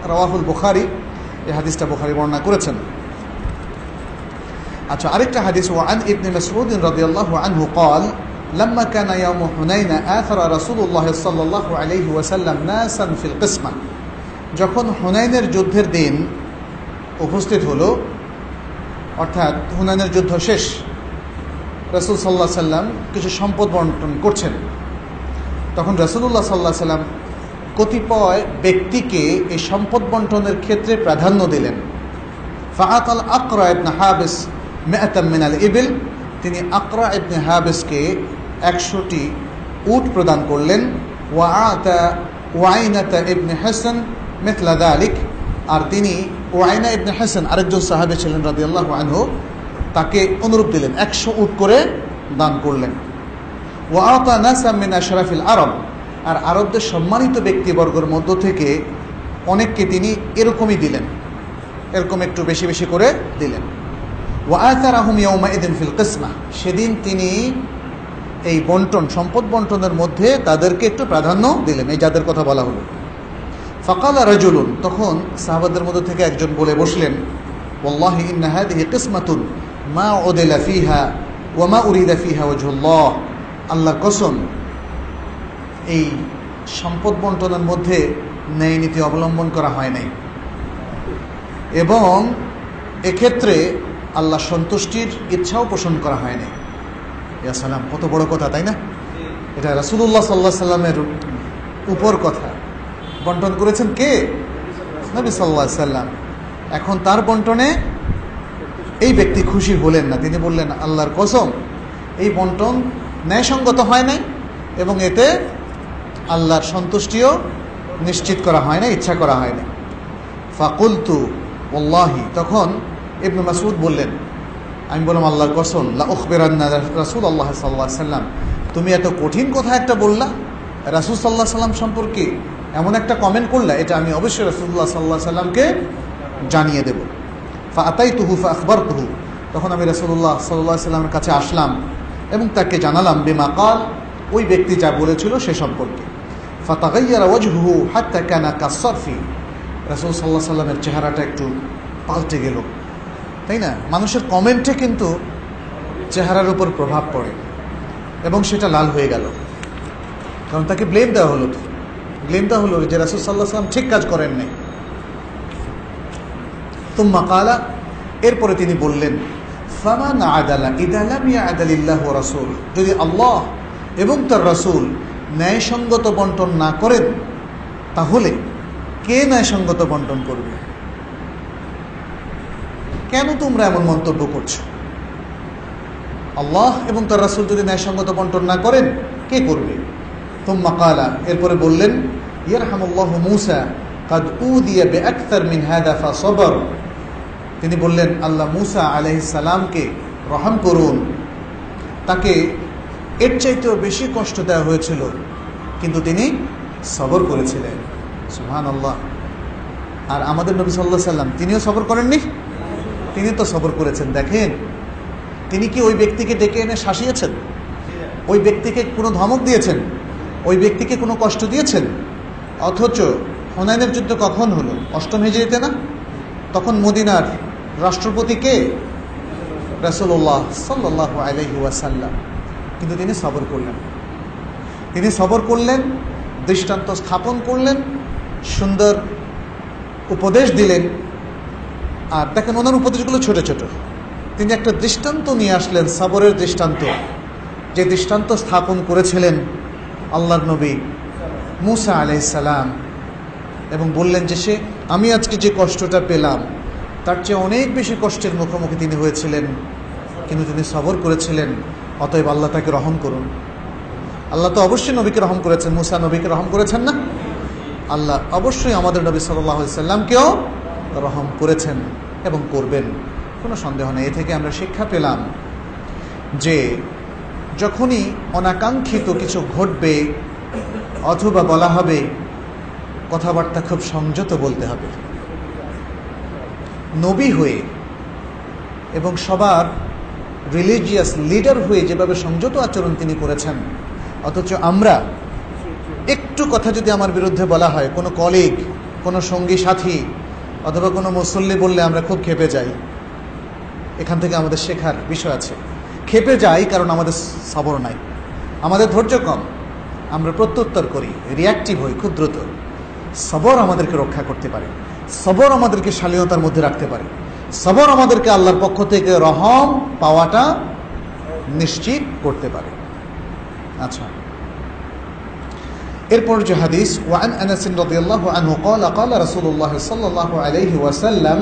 রাওয়াহুল বুখারী, এই হাদিসটা বুখারী বর্ণনা করেছেন। আচ্ছা, আরেকটা হাদিস, ওয়ান ইবনে মাসউদ রাদিয়াল্লাহু আনহু قال لما كان يوم حنين آثر رسول الله صلى الله عليه وسلم ناسا في القسمة, যখন হুনাইনের যুদ্ধের দিন উপস্থিত হলো, অর্থাৎ হুনাইনের যুদ্ধ শেষ, রাসূল সাল্লাল্লাহু আলাইহি সাল্লাম কিছু সম্পদ বন্টন করছেন। তখন রাসূলুল্লাহ সাল্লাল্লাহু আলাইহি সাল্লাম কতিপয় ব্যক্তিকে এই সম্পদ বন্টনের ক্ষেত্রে প্রাধান্য দিলেন। ফাআতাল আকরা ইবনে হাবিস মিআতাম মিনাল ইবিল, তিনি আকরা ইবনে হাবিসকে 100টি উট প্রদান করলেন। ওয়াআতা ওয়াইনাতা ইবনে হাসান মিথলা যালিক, আর তিনি ওয়াইনা ইবনে হাসান আরেকজন সাহাবী ছিলেন রাদিয়াল্লাহু আনহু, তাকে অনুরূপ দিলেন, 100 উট করে দান করলেন। ওয়াআতা নাসাম মিন আশরাফিল আরব, আর আরবদের সম্মানিত ব্যক্তিবর্গের মধ্য থেকে অনেককে তিনি এরকমই দিলেন, এরকম একটু বেশি বেশি করে দিলেন। ওয়াআতারাহুম ইয়াউমাইদিন ফিল কিসমা, সেদিন তিনি এই বন্টন, সম্পদ বন্টনের মধ্যে তাদেরকে একটু প্রাধান্য দিলেন, এই যাদের কথা বলা হলো। ফাকালা রাজুলুন, তখন সাহাবাদের মধ্য থেকে একজন বলে বসলেন, ওয়াল্লাহি ইন্না হাদিহি কিসমাতুন মা উদিলা ফিহা ওয়া মা উরিদা ফিহা ওয়াজহুল্লাহ, আল্লাহর কসম, এই সম্পদ বন্টনের মধ্যে ন্যায় নীতি অবলম্বন করা হয় নাই এবং এক্ষেত্রে আল্লাহ সন্তুষ্টির ইচ্ছাও পোষণ করা হয় নাই। ইয়া সালাম, কত বড় কথা, তাই না? এটা রাসূলুল্লাহ সাল্লাল্লাহু আলাইহি সাল্লামের উপর কথা। বন্টন করেছেন কে? নবী সাল্লাল্লাহু আলাইহি সাল্লাম। এখন তার বন্টনে এই ব্যক্তি খুশি হলেন না, তিনি বললেন, আল্লাহর কসম, এই বন্টন ন্যায়সঙ্গত হয় নাই এবং এতে আল্লাহর সন্তুষ্টিও নিশ্চিত করা হয় না, ইচ্ছা করা হয় না। ফাকুলতু ওয়াল্লাহি, তখন ইবনে মাসউদ বললেন, আমি বললাম, আল্লাহর কসম, লা উখবিরান্না রাসূলুল্লাহ সাল্লাল্লাহু আলাইহি সাল্লাম, তুমি এত কঠিন কথা একটা বললা, রাসূল সাল্লাল্লাহু আলাইহি সাল্লাম সম্পর্কে এমন একটা কমেন্ট করলা, এটা আমি অবশ্যই রাসূলুল্লাহ সাল্লাল্লাহু আলাইহি সাল্লামকে জানিয়ে দেব। ফাআতাইতুহু ফাআখবারতুহু, তখন আমি রাসূলুল্লাহ সাল্লাল্লাহু আলাইহি সাল্লামের কাছে আসলাম এবং তাকে জানালাম বিমা কাল, ওই ব্যক্তি যা বলেছিল সে সম্পর্কে। ফাতাগায়্যারা ওয়াজহুহু হাত্তা কানা কাসসারফি, রাসূল সাল্লাল্লাহু আলাইহি সাল্লামের চেহারাটা একটু পাল্টে গেল, তাই না? মানুষের কমেন্টে কিন্তু চেহারার উপর প্রভাব পড়ে এবং সেটা লাল হয়ে গেল, কারণ তাকে ব্লেম দেওয়া হলো যে রাসূল সাল্লাল্লাহু আলাইহি সাল্লাম ঠিক কাজ করেন নাই। তুম্মা কালা, এরপরে তিনি বললেন, ফামান আদালা ইযা লাম ইয়া'দালিল্লাহু ওয়া রাসূলুহু, যদি আল্লাহ এবং তার রাসূল ন্যায়সঙ্গত বন্টন না করেন, তাহলে কে ন্যায়সঙ্গত বন্টন করবে? কেন তোমরা এমন মন্তব্য করছো? আল্লাহ এবং তার রাসূল যদি ন্যায়সঙ্গত বন্টন না করেন, কে করবে? তুম্মা ক্বালা, এরপরে বললেন, ইয়ারহামুল্লাহু মূসা কাদ উদিয়া বিআকতার মিন হাদা ফাসাবার। তিনি বললেন, আল্লাহ মূসা আলাইহিস সালামকে রহম করুন, তাকে এর চাইতেও বেশি কষ্ট দেওয়া হয়েছিল, কিন্তু তিনি সবর করেছিলেন। সুবহানাল্লাহ। আর আমাদের নবী সাল্লাল্লাহু আলাইহি সাল্লাম, তিনিও সবর করেননি? তিনি তো সবর করেছেন। দেখেন, তিনি কি ওই ব্যক্তিকে ডেকে এনে শাসিয়েছেন? ওই ব্যক্তিকে কোনো ধমক দিয়েছেন? ওই ব্যক্তিকে কোনো কষ্ট দিয়েছেন? অথচ হুনাইনের যুদ্ধ কখন হলো? 8ম হিজরিতে না? তখন মদিনার রাষ্ট্রপতি কে? রাসূলুল্লাহ সাল্লাল্লাহু আলাইহি ওয়াসাল্লাম। কিন্তু তিনি সবর করলেন। তিনি সবর করলেন, দৃষ্টান্ত স্থাপন করলেন, সুন্দর উপদেশ দিলেন। আর দেখেন, ওনার উপদেশগুলো ছোট ছোট। তিনি একটা দৃষ্টান্ত নিয়ে আসলেন, সবরের দৃষ্টান্ত, যে দৃষ্টান্ত স্থাপন করেছিলেন আল্লাহর নবী মূসা আলাইহিস সালাম, এবং বললেন যে আমি আজকে যে কষ্টটা পেলাম তার চেয়ে অনেক বেশি কষ্টের মুখোমুখি তিনি হয়েছিলেন, কিন্তু তিনি সবর করেছিলেন। অতএব আল্লাহ তাকে রহম করুন। আল্লাহ তো অবশ্যই নবীকে রহম করেছেন, মূসা নবীকে রহম করেছেন না? আল্লাহ অবশ্যই আমাদের নবী সাল্লাল্লাহু আলাইহি সাল্লামকেও রহম করেছেন এবং করবেন, কোনো সন্দেহ নেই। এ থেকে আমরা শিক্ষা পেলাম যে যখনই অনাকাঙ্ক্ষিত কিছু ঘটবে অথবা বলা হবে, কথাবার্তা খুব সংযত বলতে হবে। নবী হয়ে এবং সবার রিলিজিয়াস লিডার হয়ে যেভাবে সংযত আচরণ তিনি করেছেন, অথচ আমরা একটু কথা যদি আমার বিরুদ্ধে বলা হয়, কোনো কলিগ, কোনো সঙ্গী সাথী অথবা কোনো মুসল্লি বললে আমরা খুব ক্ষেপে যাই। এখান থেকে আমাদের শেখার বিষয় আছে। ক্ষেপে যাই কারণ আমাদের সবর নাই, আমাদের ধৈর্য কম, আমরা প্রত্যুত্তর করি, রিয়াক্টিভ হই খুব দ্রুত। সবর আমাদেরকে রক্ষা করতে পারে, সবর আমাদেরকে শালীনতার মধ্যে রাখতে পারে, সবর আমাদেরকে আল্লাহর পক্ষ থেকে রহম পাওয়াটা নিশ্চিত করতে পারে। আচ্ছা, এরপর যে হাদিস, ওয়ান আনাস রাদিয়াল্লাহু আনহু ক্বালা ক্বালা রাসূলুল্লাহ সাল্লাল্লাহু আলাইহি ওয়াসাল্লাম,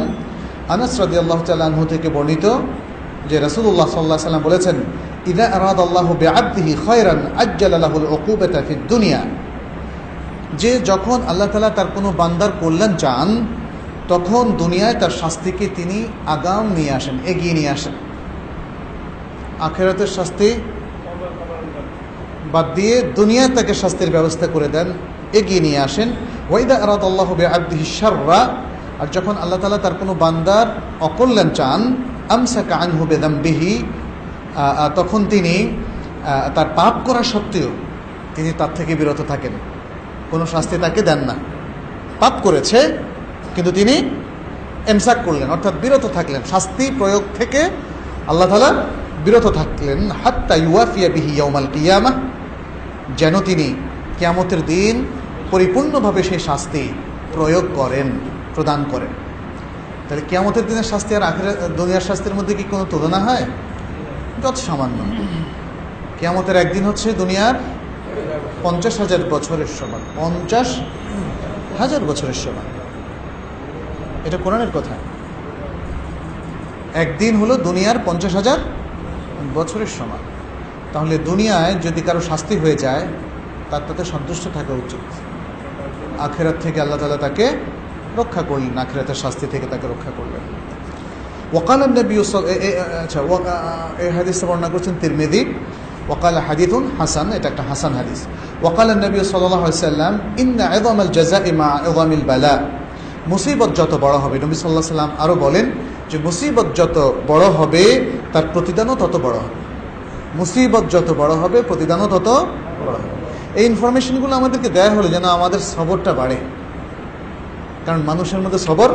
আনাস রাদিয়াল্লাহু তাআলা আনহু থেকে বর্ণিত যে রাসূলুল্লাহ সাল্লাল্লাহু আলাইহি ওয়াসাল্লাম বলেছেন, ইযা আরাদাল্লাহু বিআবদিহি খায়রান আজ্জালা লাহুল উকুবাতা ফিদ দুনিয়া। যে যখন আল্লাহ তাআলা তার কোনো বান্দার কল্যাণ চান, তখন দুনিয়ায় তার শাস্তিকে তিনি আগাম নিয়ে আসেন, এগিয়ে নিয়ে আসেন। আখিরাতের শাস্তি বাদ দিয়ে দুনিয়ায় তাকে শাস্তির ব্যবস্থা করে দেন, এগিয়ে নিয়ে আসেন। ওয়াইদা আরাদাল্লাহু বিআবদিহি শাররা, আর যখন আল্লাহ তাআলা তার কোনো বান্দার অকল্যাণ চান, আমসাকা আনহু বিযামবিহি, তখন তিনি তার পাপ করা সত্ত্বেও তিনি তার থেকে বিরত থাকেন, কোনো শাস্তি তাকে দেন না। পাপ করেছে কিন্তু তিনি এমসাক করলেন, অর্থাৎ বিরত থাকলেন, শাস্তি প্রয়োগ থেকে আল্লাহ তাআলা বিরত থাকলেন। হাত্তা ইউয়াফিয়া বিহি ইয়াউমাল কিয়ামাহ, যেন তিনি কিয়ামতের দিন পরিপূর্ণভাবে সেই শাস্তি প্রয়োগ করেন, প্রদান করেন। তাহলে কিয়ামতের দিনের শাস্তি আর দুনিয়ার শাস্তির মধ্যে কি কোনো তুলনা হয়? যত সামান্য। কিয়ামতের একদিন হচ্ছে দুনিয়ার 50,000 বছরের সমান, 50,000 বছরের সমান। এটা কোরআনের কথা। একদিন হলো দুনিয়ার 50,000 বছরের সমান। তাহলে দুনিয়ায় যদি কারো শাস্তি হয়ে যায়, তার তাতে সন্তুষ্ট থাকা উচিত। আখিরাত থেকে আল্লাহ তাআলা তাকে রক্ষা করলেন, আখিরাতের শাস্তি থেকে তাকে রক্ষা করলেন। ওয়াকাল নবী, আচ্ছা, এই হাদিসটা বর্ণনা করছেন তিরমিজি। ওয়াকাল হাদিসুন হাসান, এটা একটা হাসান হাদিস। ওয়াকাল নবী সাল্লাল্লাহু আলাইহি ওয়াসাল্লাম, ইন্না ইযামাল জাযাই মা ইযামিল বালা। মুসিবত যত বড় হবে, নবী সাল্লাল্লাহু আলাইহি ওয়াসাল্লাম আরও বলেন যে মুসিবত যত বড় হবে তার প্রতিদানও তত বড় হবে। মুসিবত যত বড় হবে প্রতিদানও তত বড় হবে। এই ইনফরমেশনগুলো আমাদেরকে দেয়া হলো যেন আমাদের সবরটা বাড়ে, কারণ মানুষের মধ্যে সবর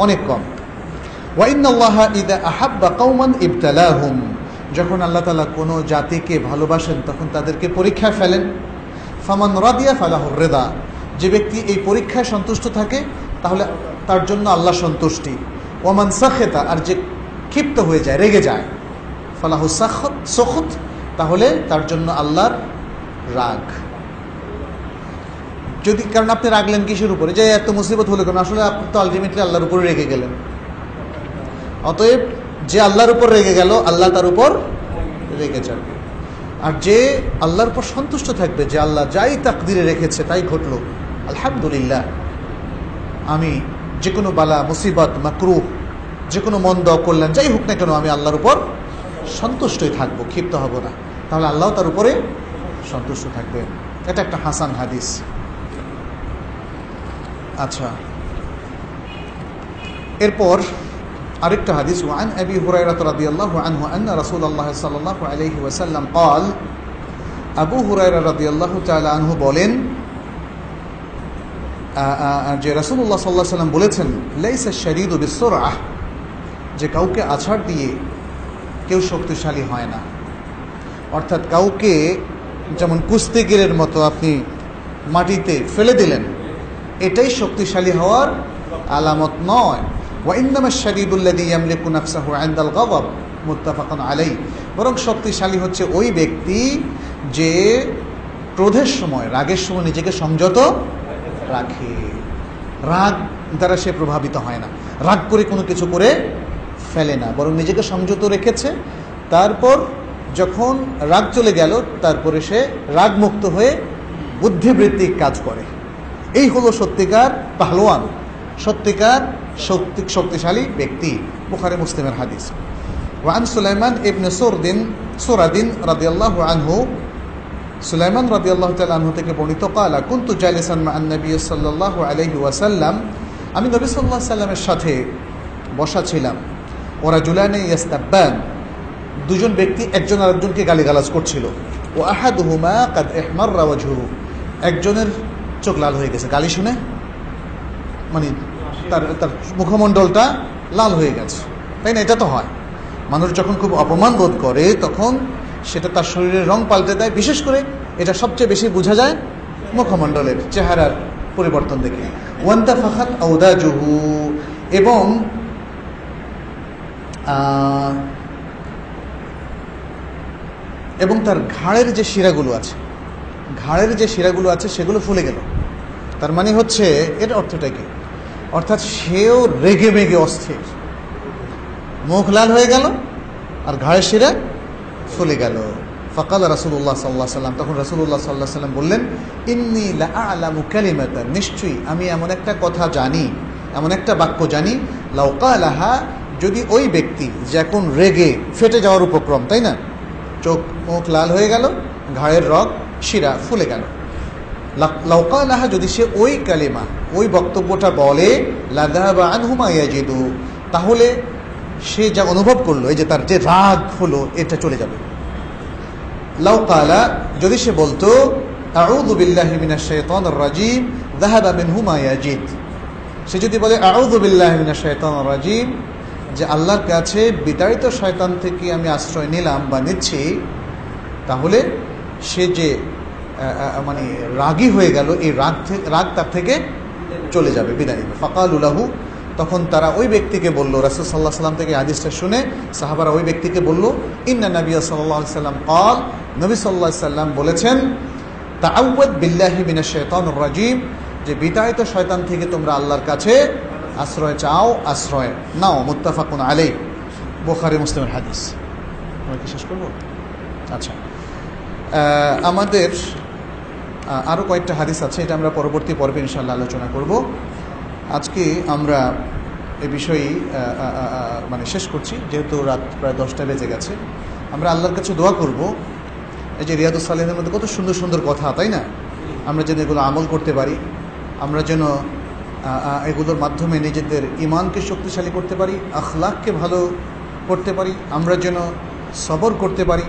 অনেক কম। ওয়া ইন্নাল্লাহা ইযা আহাব্বা কওমান ইবতালাহুম, যখন আল্লাহ তাআলা কোনো জাতিকে ভালোবাসেন তখন তাদেরকে পরীক্ষায় ফেলেন। ফামান রাদিয়া ফালাহুর রিদা, যে ব্যক্তি এই পরীক্ষায় সন্তুষ্ট থাকে তাহলে তার জন্য আল্লাহ সন্তুষ্টি। ওমান সাখিতা, আর যে ক্ষিপ্ত হয়ে যায়, রেগে যায়, ফালাহু সুখত, তাহলে তার জন্য আল্লাহর রাগ। যদি, কারণ আপনি রাগলেন কিসের উপরে, যে এত মুসিবত হলো কেন? আসলে আপনি তো আলটিমেটলি আল্লাহর উপরে রেগে গেলেন। অতএব যে আল্লাহর উপর রেগে গেল, আল্লাহ তার উপর রেগে যাবে। আর যে আল্লাহর উপর সন্তুষ্ট থাকবে, যে আল্লাহ যাই তাকদিরে রেখেছে তাই ঘটলো, আলহামদুলিল্লাহ, আমি যে কোনো বালা, মুসিবত, মাকরুহ, যে কোনো মন্দ, কল্যাণ যাই হোক না কেন, আমি আল্লাহর উপর সন্তুষ্টই থাকবো, ক্ষিপ্ত হব না, তাহলে আল্লাহ তার উপরে সন্তুষ্ট থাকবে। এটা একটা হাসান হাদিস। আচ্ছা, এরপর আরেকটা হাদিস, ওয়ান আবি হুরায়রা রাদিয়াল্লাহু আনহু আন্না রাসূলুল্লাহ সাল্লাল্লাহু আলাইহি ওয়াসাল্লাম قال, আবু হুরায়রা রাদিয়াল্লাহু তাআলা আনহু বলেন যে রাসূলুল্লাহ সাল্লাল্লাহু আলাইহি ওয়াসাল্লাম বলেছেন, লাইসা শাদীদু বিসসুরআহ, যে কাউকে আছাড় দিয়ে কেউ শক্তিশালী হয় না। অর্থাৎ কাউকে যেমন কুস্তিগিরের মতো আপনি মাটিতে ফেলে দিলেন, এটাই শক্তিশালী হওয়ার আলামত নয়। ওয়াইন্নামা শাদীদুল্লাযী ইয়ামলিকু নাফসাহু ইনদাল গাযাব, মুত্তাফাকুন আলাইহি। বরং শক্তিশালী হচ্ছে ওই ব্যক্তি যে ক্রোধের সময়, রাগের সময় নিজেকে সংযত রাখে। রাগ দ্বারা সে প্রভাবিত হয় না, রাগ করে কোনো কিছু করে ফেলে না, বরং নিজেকে সংযত রেখেছে। তারপর যখন রাগ চলে গেল, তারপরে সে রাগমুক্ত হয়ে বুদ্ধিবৃত্তিক কাজ করে। এই হলো সত্যিকার পাহলোয়ান, সত্যিকার শক্তিশালী ব্যক্তি। বুখারী মুসলিমের হাদিস। ওয়ান সুলাইমান ইবনে সুরাদিন রাদিয়াল্লাহু আনহু, সুলাইমান রাদিয়াল্লাহু তাআলা আনহু থেকে বর্ণিত, ক্বালা কুনতু জালিসান মা'আন নবী সাল্লাল্লাহু আলাইহি ওয়াসাল্লাম, আমি নবী সাল্লাল্লাহু আলাইহি ওয়াসাল্লামের সাথে বসা ছিলাম। ওরা জুলানে ইয়াস্তাব্বান, দুজন ব্যক্তি একজন আরেকজনকে গালিগালাজ করছিল। ও আহাদুহুমা কাদ ইহমাররা ওয়াজহুহু, একজনের চোখ লাল হয়ে গেছে, গালি শুনে, মানে তার মুখমণ্ডলটা লাল হয়ে গেছে, তাই না? এটা তো হয়, মানুষ যখন খুব অপমান বোধ করে তখন সেটা তার শরীরের রং পাল্টে দেয়। বিশেষ করে এটা সবচেয়ে বেশি বোঝা যায় মুখমণ্ডলের, চেহারার পরিবর্তন দেখে। ওয়ান্তাফাখাত আওদাজুহু, এবং তার ঘাড়ের যে শিরাগুলো আছে সেগুলো ফুলে গেল। তার মানে হচ্ছে, এর অর্থটা কি? অর্থাৎ সেও রেগে মেগে অস্থির, মুখ লাল হয়ে গেল আর ঘাড়ের শিরা ফুলে গেল। ফাকাল রাসূলুল্লাহ সাল্লাল্লাহু আলাইহি ওয়াসাল্লাম, তখন রাসূলুল্লাহ সাল্লাল্লাহু আলাইহি ওয়াসাল্লাম বললেন, ইন্নী লা আ'লামু কালিমাতান, নিশ্চয়ই আমি এমন একটা কথা জানি, এমন একটা বাক্য জানি, লাউ ক্বালাহা, যদি ওই ব্যক্তি যে এখন রেগে ফেটে যাওয়ার উপক্রম, তাই না, চোখ মুখ লাল হয়ে গেল, ঘাড়ের রগ শিরা ফুলে গেল, লাউ ক্বালাহা, যদি সে ওই কালিমা, ওই বক্তব্যটা বলে, লাযাহাবা আনহু মা ইয়াজিদু, তাহলে সে যা অনুভব করলো, এই যে তার যে রাগ হলো, এটা চলে যাবে। লাউ ক্বালা, যদি সে বলতো, আউযু বিল্লাহি মিনাশ শাইতানির রাজীম, যাহাবা মিনহু মা ইয়াজিদ, সে যদি বলে আউযু বিল্লাহি মিনাশ শাইতানির রাজীম, যে আল্লাহর কাছে বিতাড়িত শয়তান থেকে আমি আশ্রয় নিলাম বা নিচ্ছি, তাহলে সে যে মানে রাগী হয়ে গেল, এই রাগ তার থেকে চলে যাবে, বিদায় নেবে। ফাকালু লাহু, তখন তারা ওই ব্যক্তিকে বলল, রাসূল সাল্লাল্লাহু আলাইহি ওয়াসাল্লাম থেকে হাদিসটা শুনে সাহাবারা ওই ব্যক্তিকে বলল, ইন্না নাবিয়্যা সাল্লাল্লাহু আলাইহি ওয়াসাল্লাম ক্বাল, নবী সাল্লাল্লাহু আলাইহি ওয়াসাল্লাম বলেছেন, তাআউযাদ বিল্লাহি মিনাশ শাইতানির রাজীম, যে বিতাড়িত শয়তান থেকে তোমরা আল্লাহর কাছে আশ্রয় চাও, আশ্রয় নাও। মুত্তাফাকুন আলাইহি, বুখারী মুসলিমের হাদিস। আমরা কি শেষ করব? আচ্ছা, আমাদের আরও কয়েকটা হাদিস আছে, এটা আমরা পরবর্তী পর্বে ইনশাআল্লাহ আলোচনা করব। আজকে আমরা এ বিষয়ে মানে শেষ করছি, যেহেতু রাত প্রায় 10টা বেজে গেছে। আমরা আল্লাহর কাছে দোয়া করব, এই যে রিয়াদুস সালিহিনের মধ্যে কত সুন্দর সুন্দর কথা, তাই না, আমরা যেন এগুলো আমল করতে পারি, আমরা যেন এগুলোর মাধ্যমে নিজেদের ইমানকে শক্তিশালী করতে পারি, আখলাককে ভালো করতে পারি, আমরা যেন সবর করতে পারি,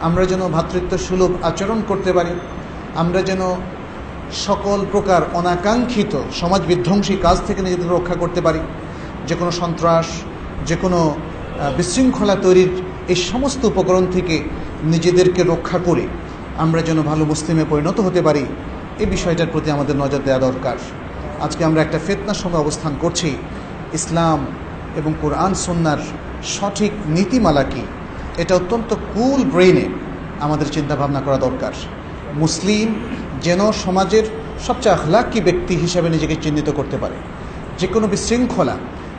আমরা যেন ভ্রাতৃত্ব সুলভ আচরণ করতে পারি, আমরা যেন সকল প্রকার অনাকাঙ্ক্ষিত সমাজ বিধ্বংসী কাজ থেকে নিজেদের রক্ষা করতে পারি, যে কোনো সন্ত্রাস, যে কোনো বিশৃঙ্খলা তৈরির এই সমস্ত উপকরণ থেকে নিজেদেরকে রক্ষা করে আমরা যেন ভালো মুসলিমে পরিণত হতে পারি, এই বিষয়টার প্রতি আমাদের নজর দেওয়া দরকার। আজকে আমরা একটা ফিতনার সঙ্গে অবস্থান করছি। ইসলাম এবং কোরআন সুন্নাহর সঠিক নীতিমালা কি, এটা অত্যন্ত কুল ব্রেইনে আমাদের চিন্তাভাবনা করা দরকার। মুসলিম যেন সমাজের সবচেয়ে আখলাকি ব্যক্তি হিসেবে নিজেকে চিহ্নিত করতে পারে। যে কোনো বিশৃঙ্খলা,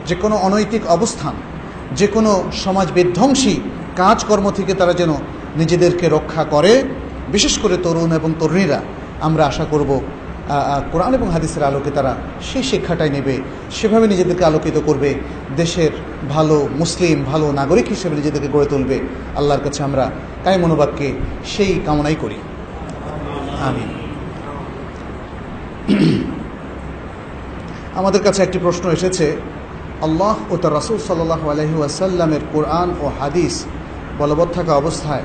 যে কোনো অনৈতিক অবস্থান, যে কোনো সমাজ বিধ্বংসী কাজকর্ম থেকে তারা যেন নিজেদেরকে রক্ষা করে। বিশেষ করে তরুণ এবং তরুণীরা আমরা আশা করব কোরআন এবং হাদিসের আলোকে তারা সেই শিক্ষাটাই নেবে, সেভাবে নিজেদেরকে আলোকিত করবে, দেশের ভালো মুসলিম ভালো নাগরিক হিসেবে নিজেদেরকে গড়ে তুলবে। আল্লাহর কাছে আমরা তাই মনোবাক্যে সেই কামনাই করি, আমিন। আমাদের কাছে একটি প্রশ্ন এসেছে, আল্লাহ ও তার রাসূল সাল্লাল্লাহু আলাইহি ওয়াসাল্লামের কোরআন ও হাদিস বলবৎ থাকা অবস্থায়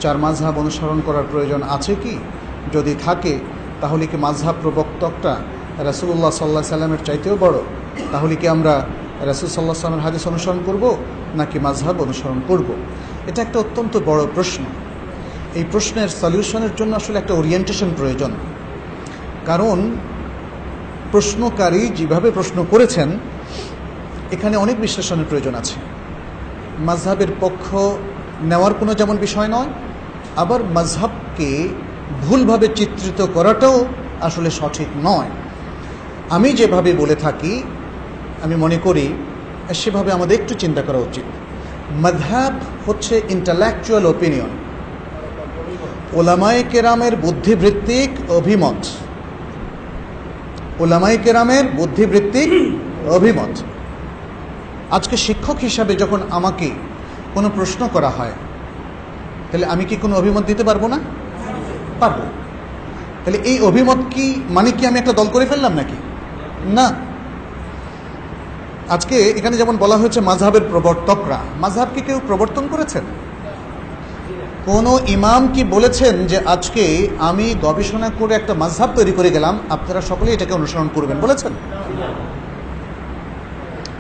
4 মাযহাব অনুসরণ করার প্রয়োজন আছে কি? যদি থাকে তাহলে কি মাযহাব প্রবর্তকটা রাসূলুল্লাহ সাল্লাল্লাহু আলাইহি সাল্লামের চাইতেও বড়? তাহলে কি আমরা রাসূল সাল্লাল্লাহু আলাইহি সাল্লামের হাদিস অনুসরণ করব নাকি মাযহাব অনুসরণ করব? এটা একটা অত্যন্ত বড় প্রশ্ন। এই প্রশ্নের সলিউশনের জন্য আসলে একটা ওরিয়েন্টেশন প্রয়োজন। কারণ প্রশ্নকারী যেভাবে প্রশ্ন করেছেন এখানে অনেক বিশ্লেষণের প্রয়োজন আছে। মাযহাবের পক্ষ নেওয়ার কোনো যেমন বিষয় নয়, আবার মাযহাবকে ভুলভাবে চিত্রিত করাটাও আসলে সঠিক নয়। আমি যেভাবে বলে থাকি আমি মনে করি সেভাবে আমাদের একটু চিন্তা করা উচিত। মাযহাব হচ্ছে ইন্টালেকচুয়াল ওপিনিয়ন, ওলামায়ে কেরামের বুদ্ধিবৃত্তিক অভিমত, ওলামায়ে কেরামের বুদ্ধিবৃত্তিক অভিমত। আজকে শিক্ষক হিসাবে যখন আমাকে কোনো প্রশ্ন করা হয় তাহলে আমি কি কোনো অভিমত দিতে পারবো না? পারবো। তাহলে এই অভিমত কি মানে কি আমি একটা দল করে ফেললাম নাকি? না। আজকে এখানে যেমন বলা হয়েছে মাযহাবের প্রবর্তকরা, মাযহাব কি কেউ প্রবর্তন করেছেন? কোনো ইমাম কি বলেছেন যে আজকে আমি গবেষণা করে একটা মাযহাব তৈরি করে গেলাম, আপনারা সকলেই এটাকে অনুসরণ করবেন, বলেছেন?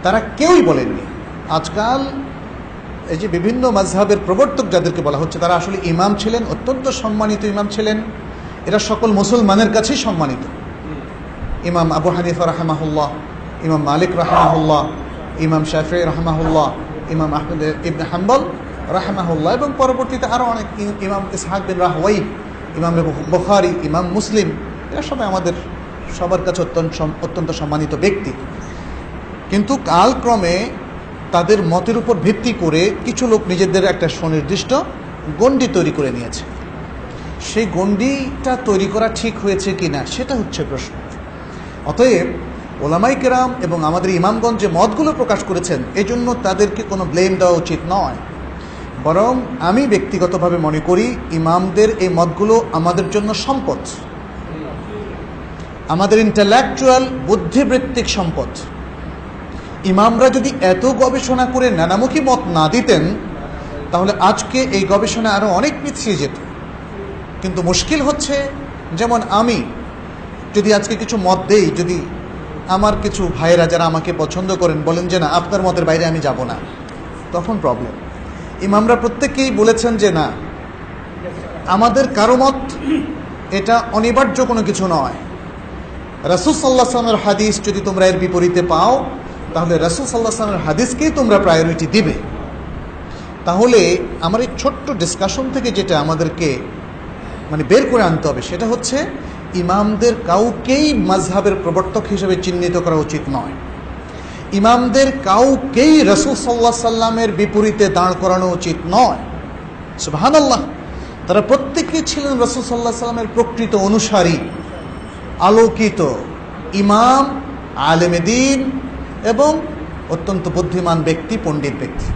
তারা কেউই বলেননি। আজকাল এই যে বিভিন্ন মাযহাবের প্রবর্তক যাদেরকে বলা হচ্ছে তারা আসলে ইমাম ছিলেন, অত্যন্ত সম্মানিত ইমাম ছিলেন। এরা সকল মুসলমানের কাছেই সম্মানিত। ইমাম আবু হানিফা রাহিমাহুল্লাহ, ইমাম মালিক রাহিমাহুল্লাহ, ইমাম শাফিঈ রাহিমাহুল্লাহ, ইমাম আহমদ ইবনে হাম্বল রাহিমাহুল্লাহ এবং পরবর্তীতে আরও অনেক, ইমাম ইসহাক বিন রাহওয়াই, ইমাম বুখারী, ইমাম মুসলিম, এরা সবাই আমাদের সবার কাছে অত্যন্ত সম্মানিত ব্যক্তি। কিন্তু কালক্রমে তাদের মতের উপর ভিত্তি করে কিছু লোক নিজেদের একটা সুনির্দিষ্ট গণ্ডি তৈরি করে নিয়েছে। সেই গণ্ডিটা তৈরি করা ঠিক হয়েছে কিনা সেটা হচ্ছে প্রশ্ন। অতএব ওলামায়ে কেরাম এবং আমাদের ইমামগণ যে মতগুলো প্রকাশ করেছেন এজন্য তাদেরকে কোনো ব্লেম দেওয়া উচিত নয়, বরং আমি ব্যক্তিগতভাবে মনে করি ইমামদের এই মতগুলো আমাদের জন্য সম্পদ, আমাদের ইন্টেলেকচুয়াল বুদ্ধিবৃত্তিক সম্পদ। ইমামরা যদি এত গবেষণা করে নানামুখী মত না দিতেন তাহলে আজকে এই গবেষণা আরও অনেক পিছিয়ে যেত। কিন্তু মুশকিল হচ্ছে, যেমন আমি যদি আজকে কিছু মত দেই, যদি আমার কিছু ভাইয়েরা যারা আমাকে পছন্দ করেন বলেন যে না আপনার মতের বাইরে আমি যাব না, তখন প্রবলেম। ইমামরা প্রত্যেকেই বলেছেন যে না, আমাদের কারো মত এটা অনিবার্য কোনো কিছু নয়। রাসূল সাল্লাল্লাহু আলাইহি ওয়াসাল্লামের হাদিস যদি তোমরা এর বিপরীতে পাও তাহলে রাসূল সাল্লাল্লাহু আলাইহি ওয়াসাল্লামের হাদিসকেই তোমরা প্রায়োরিটি দিবে। তাহলে আমার এই ছোট্ট ডিসকাশন থেকে যেটা আমাদেরকে বের করে আনতে হবে সেটা হচ্ছে ইমামদের কাউকেই মাযহাবের প্রবর্তক হিসেবে চিহ্নিত করা উচিত নয়। ইমামদের কাউকেই রাসূল সাল্লাল্লাহু আলাইহি ওয়াসাল্লামের বিপরীতে দাঁড় করানো উচিত নয়। সুবহানাল্লাহ, তারা প্রত্যেকেই ছিলেন রাসূল সাল্লাল্লাহু আলাইহি ওয়াসাল্লামের প্রকৃত অনুসারী, আলোকিত ইমাম, আলেমে দ্বীন এবং অত্যন্ত বুদ্ধিমান ব্যক্তি, পণ্ডিত ব্যক্তি।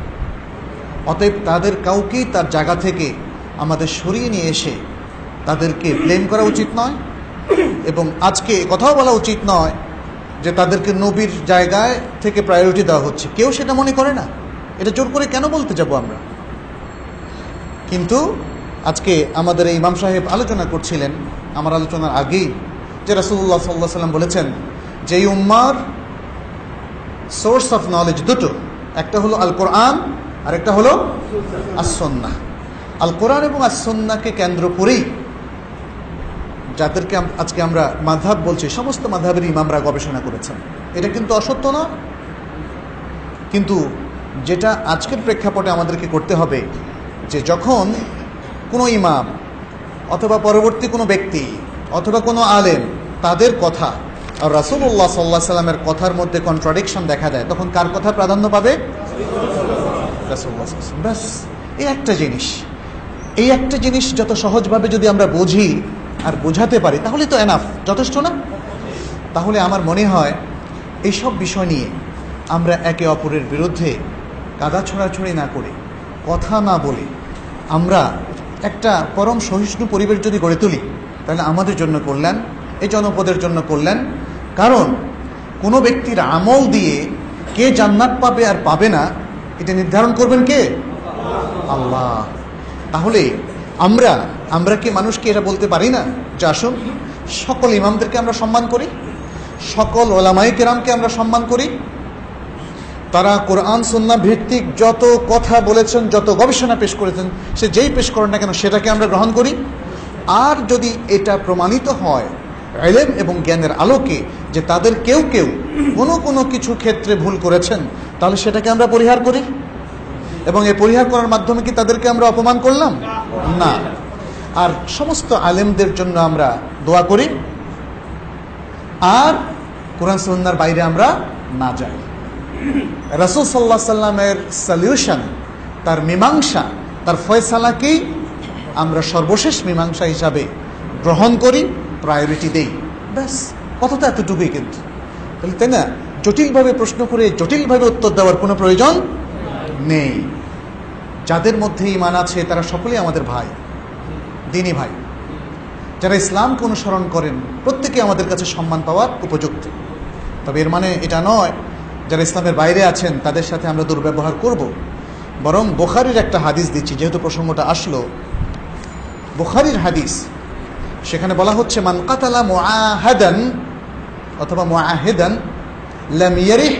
অতএব তাদের কাউকেই তার জায়গা থেকে আমাদের সরিয়ে নিয়ে এসে তাদেরকে ব্লেম করা উচিত নয়, এবং আজকে কথাও বলা উচিত নয় যে তাদেরকে নবীর জায়গায় থেকে প্রায়োরিটি দেওয়া হচ্ছে। কেউ সেটা মনে করে না, এটা জোর করে কেন বলতে যাব আমরা? কিন্তু আজকে আমাদের এই ইমাম সাহেব আলোচনা করছিলেন আমার আলোচনার আগেই যে রাসূলুল্লাহ সাল্লাল্লাহু আলাইহি ওয়াসাল্লাম বলেছেন যে এই উম্মার সোর্স অফ নলেজ দুটো, একটা হলো আল কোরআন আর একটা হলো আস-সুন্নাহ। আল কোরআন এবং আস-সুন্নাহকে কেন্দ্র করেই যাদেরকে আজকে আমরা মাযহাব বলছি সমস্ত মাযহাবের ইমামরা গবেষণা করেছেন। এটা কিন্তু অসত্য না, কিন্তু যেটা আজকের প্রেক্ষাপটে আমাদেরকে করতে হবে যে যখন কোনো ইমাম অথবা পরবর্তী কোনো ব্যক্তি অথবা কোনো আলেম তাদের কথা আর রাসূলুল্লাহ সাল্লাল্লাহু আলাইহি ওয়াসাল্লামের কথার মধ্যে কন্ট্রাডিকশন দেখা যায়, তখন কার কথা প্রাধান্য পাবে? রাসূলুল্লাহ সাল্লাল্লাহু আলাইহি ওয়াসাল্লাম। ব্যাস এই একটা জিনিস যত সহজভাবে যদি আমরা বুঝি আর বোঝাতে পারি তাহলে তো এনাফ, যথেষ্ট না? তাহলে আমার মনে হয় এইসব বিষয় নিয়ে আমরা একে অপরের বিরুদ্ধে কাদা ছোড়াছড়ি না করে, কথা না বলে আমরা একটা পরম সহিষ্ণু পরিবেশ যদি গড়ে তুলি তাহলে আমাদের জন্য কল্যাণ, এই জনপদের জন্য কল্যাণ। কারণ কোনো ব্যক্তির আমল দিয়ে কে জান্নাত পাবে আর পাবে না এটা নির্ধারণ করবেন কে? আল্লাহ। তাহলে আমরা কি মানুষকে এটা বলতে পারি না যে আসুন সকল ইমামদেরকে আমরা সম্মান করি, সকল ওলামায়ে কেরামকে আমরা সম্মান করি, তারা কোরআন সুন্নাহ ভিত্তিক যত কথা বলেছেন, যত গবেষণা পেশ করেছেন, সে যেই পেশ করেন না কেন সেটাকে আমরা গ্রহণ করি। আর যদি এটা প্রমাণিত হয় ইলম এবং জ্ঞানের আলোকে যে তাদের কেউ কোনো কিছু ক্ষেত্রে ভুল করেছেন, তাহলে সেটাকে আমরা পরিহার করি। এবং এই পরিহার করার মাধ্যমে কি তাদেরকে আমরা অপমান করলাম? না। আর সমস্ত আলেমদের জন্য আমরা দোয়া করি, আর কোরআন সুন্নাহর বাইরে আমরা না যাই। রাসূল সাল্লাল্লাহু আলাইহি সাল্লামের সলিউশন, তার মীমাংসা, তার ফয়সালাকেই আমরা সর্বশেষ মীমাংসা হিসাবে গ্রহণ করি, প্রায়োরিটি দেই। ব্যাস, কথাটা এতটুকুই। কিন্তু তাহলে তাই না, জটিলভাবে প্রশ্ন করে জটিলভাবে উত্তর দেওয়ার কোনো প্রয়োজন নেই। যাদের মধ্যে ঈমান আছে তারা সকলেই আমাদের ভাই, দিনী ভাই। যারা ইসলামকে অনুসরণ করেন প্রত্যেকে আমাদের কাছে সম্মান পাওয়ার উপযুক্ত। তবে এর মানে এটা নয় যারা ইসলামের বাইরে আছেন তাদের সাথে আমরা দুর্ব্যবহার করব। বরং বুখারীর একটা হাদিস দিচ্ছি, যেহেতু প্রসঙ্গটা আসলো, বুখারীর হাদিস, সেখানে বলা হচ্ছে মান কাতালা মুআহাদান অথবা মুআহিদান লাম ইয়ারিহ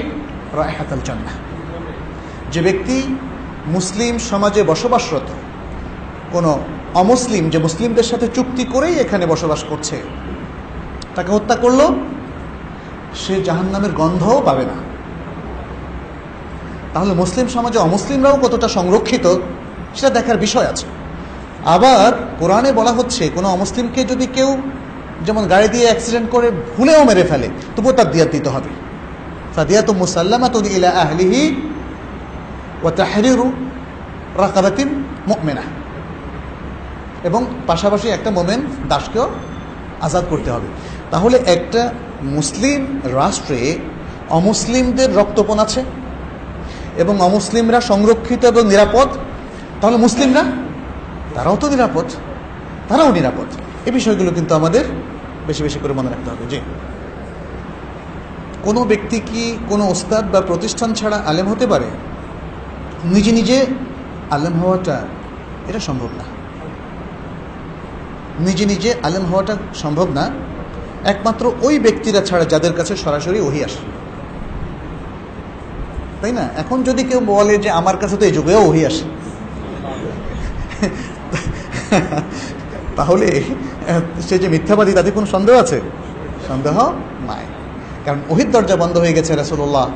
রাইহাতাল জান্নাহ। যে ব্যক্তি মুসলিম সমাজে বসবাসরত কোনো অমুসলিম, যে মুসলিমদের সাথে চুক্তি করেই এখানে বসবাস করছে, তাকে হত্যা করলো, সে জাহান্নামের গন্ধও পাবে না। তাহলে মুসলিম সমাজে অমুসলিমরাও কতটা সংরক্ষিত সেটা দেখার বিষয় আছে। আবার কোরআনে বলা হচ্ছে কোনো অমুসলিমকে যদি কেউ যেমন গাড়ি দিয়ে অ্যাক্সিডেন্ট করে ভুলেও মেরে ফেলে, তবুও তার দিয়াত দিতে হবে। ফাদিয়াতুম মুসাল্লামাতুন ইলা আহলিহি ওয়া তাহরিরু রাকাবাতিন মুমিনাহ, এবং পাশাপাশি একটা মোমেন দাসকেও আজাদ করতে হবে। তাহলে একটা মুসলিম রাষ্ট্রে অমুসলিমদের রক্তপণ আছে এবং অমুসলিমরা সংরক্ষিত এবং নিরাপদ, তাহলে মুসলিমরা তারাও তো নিরাপদ, তারাও নিরাপদ। এই বিষয়গুলো কিন্তু আমাদের বেশি বেশি করে মনে রাখতে হবে। যে কোনো ব্যক্তি কি কোনো ওস্তাদ বা প্রতিষ্ঠান ছাড়া আলেম হতে পারে? নিজে নিজে আলেম হওয়াটা এটা সম্ভব না। নিজে নিজে আলেম হওয়াটা সম্ভব না, একমাত্র ওই ব্যক্তিরা ছাড়া যাদের কাছে সরাসরি ওহী আসে, তাই না? এখন যদি কেউ বলে যে আমার কাছে তো এই যুগেও ওহী আসে, তাহলে সে যে মিথ্যাবাদী তাতে কোনো সন্দেহ আছে? সন্দেহ নাই। কারণ ওহীর দরজা বন্ধ হয়ে গেছে রাসূলুল্লাহ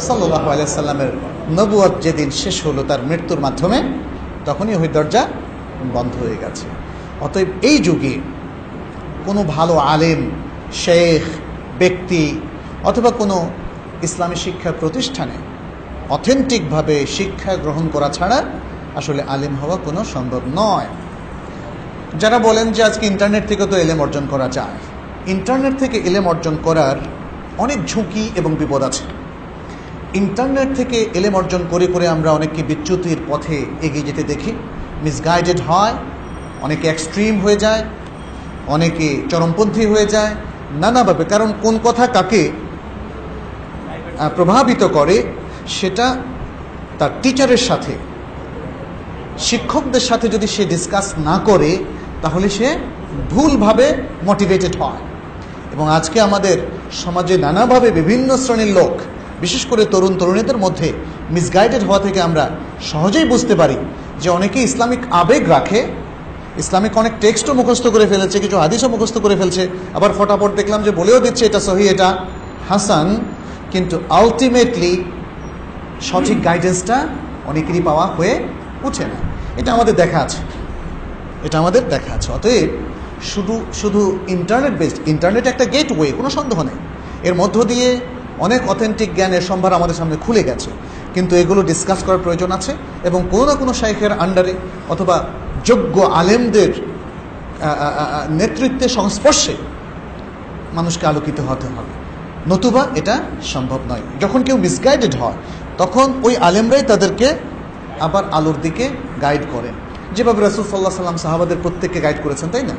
সাল্লাল্লাহু আলাইহি সাল্লামের নবুয়ত যেদিন শেষ হলো তার মৃত্যুর মাধ্যমে, তখনই ওহীর দরজা বন্ধ হয়ে গেছে। অতএব এই যুগে কোনো ভালো আলেম, শেখ, ব্যক্তি অথবা কোনো ইসলামী শিক্ষা প্রতিষ্ঠানে অথেন্টিকভাবে শিক্ষা গ্রহণ করা ছাড়া আসলে আলেম হওয়া কোনো সম্ভব নয়। যারা বলেন যে আজকে ইন্টারনেট থেকে তো এলেম অর্জন করা যায়, ইন্টারনেট থেকে এলেম অর্জন করার অনেক ঝুঁকি এবং বিপদ আছে। ইন্টারনেট থেকে এলেম অর্জন করে করে আমরা অনেককে বিচ্যুতির পথে এগিয়ে যেতে দেখি, মিসগাইডেড হয়, অনেকে এক্সট্রিম হয়ে যায়, অনেকে চরমপন্থী হয়ে যায় নানাভাবে। কারণ কোন কথা কাকে প্রভাবিত করে সেটা তার টিচারের সাথে, শিক্ষকদের সাথে যদি সে ডিসকাস না করে তাহলে সে ভুলভাবে মোটিভেটেড হয়। এবং আজকে আমাদের সমাজে নানাভাবে বিভিন্ন শ্রেণীর লোক, বিশেষ করে তরুণ তরুণীদের মধ্যে মিসগাইডেড হওয়া থেকে আমরা সহজেই বুঝতে পারি যে অনেকে ইসলামিক আবেগ রাখে, ইসলামিক অনেক টেক্সটও মুখস্থ করে ফেলেছে, কিছু হাদিসও মুখস্থ করে ফেলছে, আবার ফটাফট দেখলাম যে বলেও দিচ্ছে এটা সহি, এটা হাসান, কিন্তু আলটিমেটলি সঠিক গাইডেন্সটা অনেকেরই পাওয়া হয়ে উঠে না। এটা আমাদের দেখা আছে, এটা আমাদের দেখা আছে। অতএব শুধু ইন্টারনেট বেসড, ইন্টারনেট একটা গেটওয়ে, কোনো সন্দেহ নেই, এর মধ্য দিয়ে অনেক অথেন্টিক জ্ঞানের সম্ভার আমাদের সামনে খুলে গেছে। কিন্তু এগুলো ডিসকাস করার প্রয়োজন আছে এবং কোনো না কোনো শাইখের আন্ডারে অথবা যোগ্য আলেমদের নেতৃত্বে সংস্পর্শে মানুষকে আলোকিত হতে হবে, নতুবা এটা সম্ভব নয়। যখন কেউ মিসগাইডেড হয় তখন ওই আলেমরাই তাদেরকে আবার আলোর দিকে গাইড করেন, যেভাবে রাসূল সাল্লাল্লাহু আলাইহি ওয়াসাল্লাম সাহাবাদের প্রত্যেককে গাইড করেছেন, তাই না?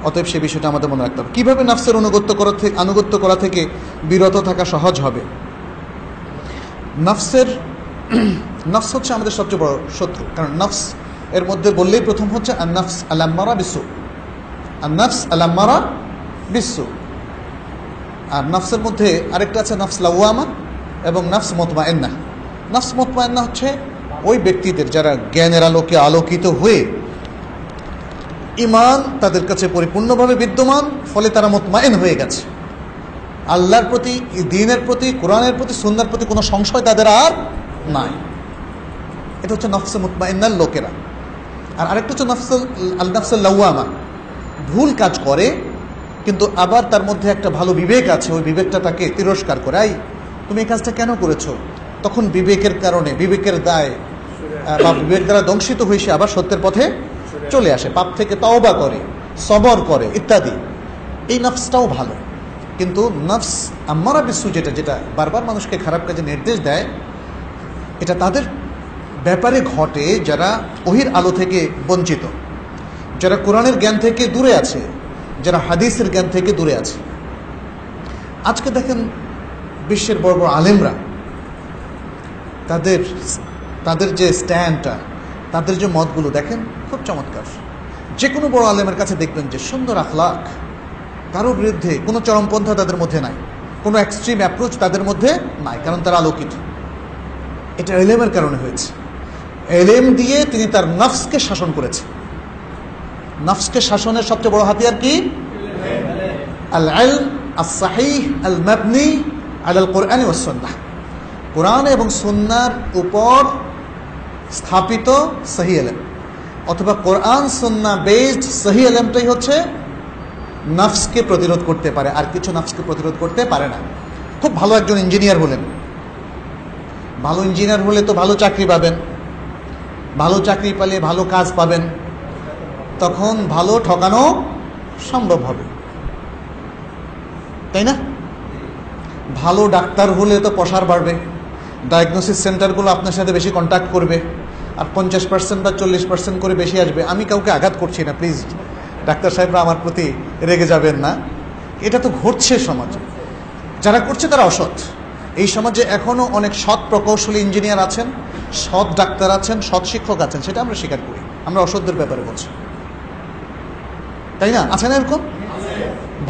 অতএব সে বিষয়টা আমাদের মনে রাখতে হবে। কীভাবে নফসের আনুগত্য করা থেকে বিরত থাকা সহজ হবে? নফস হচ্ছে আমাদের সবচেয়ে বড় শত্রু, কারণ নফস এর মধ্যে বললেই প্রথম হচ্ছে আন-নফস আল-আম্মারা বিসু, আন-নফস আল-আম্মারা বিসু। আর নফসের মধ্যে আরেকটা আছে নফস লাওয়ামা এবং নফস মুতমাইন্না। নফস মুতমাইন্না হচ্ছে ওই ব্যক্তিদের যারা জ্ঞানের আলোকে আলোকিত হয়ে ঈমান তাদের কাছে পরিপূর্ণভাবে বিদ্যমান, ফলে তারা মুতমাইন হয়ে গেছে। আল্লাহর প্রতি, দ্বীনের প্রতি, কোরআনের প্রতি, সুন্নাহর প্রতি কোনো সংশয় তাদের আর নাই। এটা হচ্ছে নফসে মুতমাইন্নার লোকেরা। আর আরেকটা হচ্ছে নফসুল লাওয়ামা, ভুল কাজ করে কিন্তু আবার তার মধ্যে একটা ভালো বিবেক আছে, ওই বিবেকটা তাকে তিরস্কার করে, আই তুমি এই কাজটা কেন করেছো? তখন বিবেকের কারণে, বিবেকের দায় বা বিবেক দ্বারা দংশিত হয়ে সে আবার সত্যের পথে চলে আসে, পাপ থেকে তওবা করে, সবর করে ইত্যাদি। এই নফসটাও ভালো। কিন্তু নফস আম্মারা বিসু যেটা বারবার মানুষকে খারাপ কাজে নির্দেশ দেয়, এটা তাদের ব্যাপারে ঘটে যারা ওহির আলো থেকে বঞ্চিত, যারা কোরআনের জ্ঞান থেকে দূরে আছে, যারা হাদিসের জ্ঞান থেকে দূরে আছে। আজকে দেখেন বিশ্বের বড় বড় আলেমরা তাদের যে স্ট্যান্ডটা, তাদের যে মতগুলো দেখেন খুব চমৎকার। যে কোনো বড় আলেমের কাছে দেখবেন যে সুন্দর আখলাক, কারোর বিরুদ্ধে কোনো চরমপন্থা তাদের মধ্যে নাই, কোনো এক্সট্রিম অ্যাপ্রোচ তাদের মধ্যে নাই, কারণ তারা আলোকিত। এটা এলেমের কারণে হয়েছে। এলেম দিয়ে তিনি তার নফসকে শাসন করেছে। নফসকে শাসনের সবচেয়ে বড় হাতিয়ার কি? আল ইলম আস-সাহিহ আল মাবনি আলাল কোরআন ওয়াস সুন্নাহ, কোরআন এবং সুন্নাহর উপর স্থাপিত সহিহ ইলম, অথবা কোরআন সুন্নাহ বেসড সহিহ ইলমটাই হচ্ছে নফসকে প্রতিরোধ করতে পারে, আর কিছু নফসকে প্রতিরোধ করতে পারে না। খুব ভালো একজন ইঞ্জিনিয়ার হলেন, ভালো ইঞ্জিনিয়ার হলে তো ভালো চাকরি পাবেন, ভালো চাকরি পেলে ভালো কাজ পাবেন, তখন ভালো ঠকানো সম্ভব হবে, তাই না? ভালো ডাক্তার হলে তো প্রসার বাড়বে, ডায়াগনোসিস সেন্টারগুলো আপনার সাথে বেশি কন্ট্যাক্ট করবে, আর 50% বা 40% করে বেশি আসবে। আমি কাউকে আঘাত করছি না, প্লিজ ডাক্তার সাহেবরা আমার প্রতি রেগে যাবেন না। এটা তো ঘটছে সমাজে, যারা করছে তারা অসৎ। এই সমাজে এখনও অনেক সৎ প্রকৌশলী ইঞ্জিনিয়ার আছেন, সৎ ডাক্তার আছেন, সৎ শিক্ষক আছেন, সেটা আমরা স্বীকার করি। আমরা অসৎদের ব্যাপারে বলছি, তাই না? আছে না এরকম?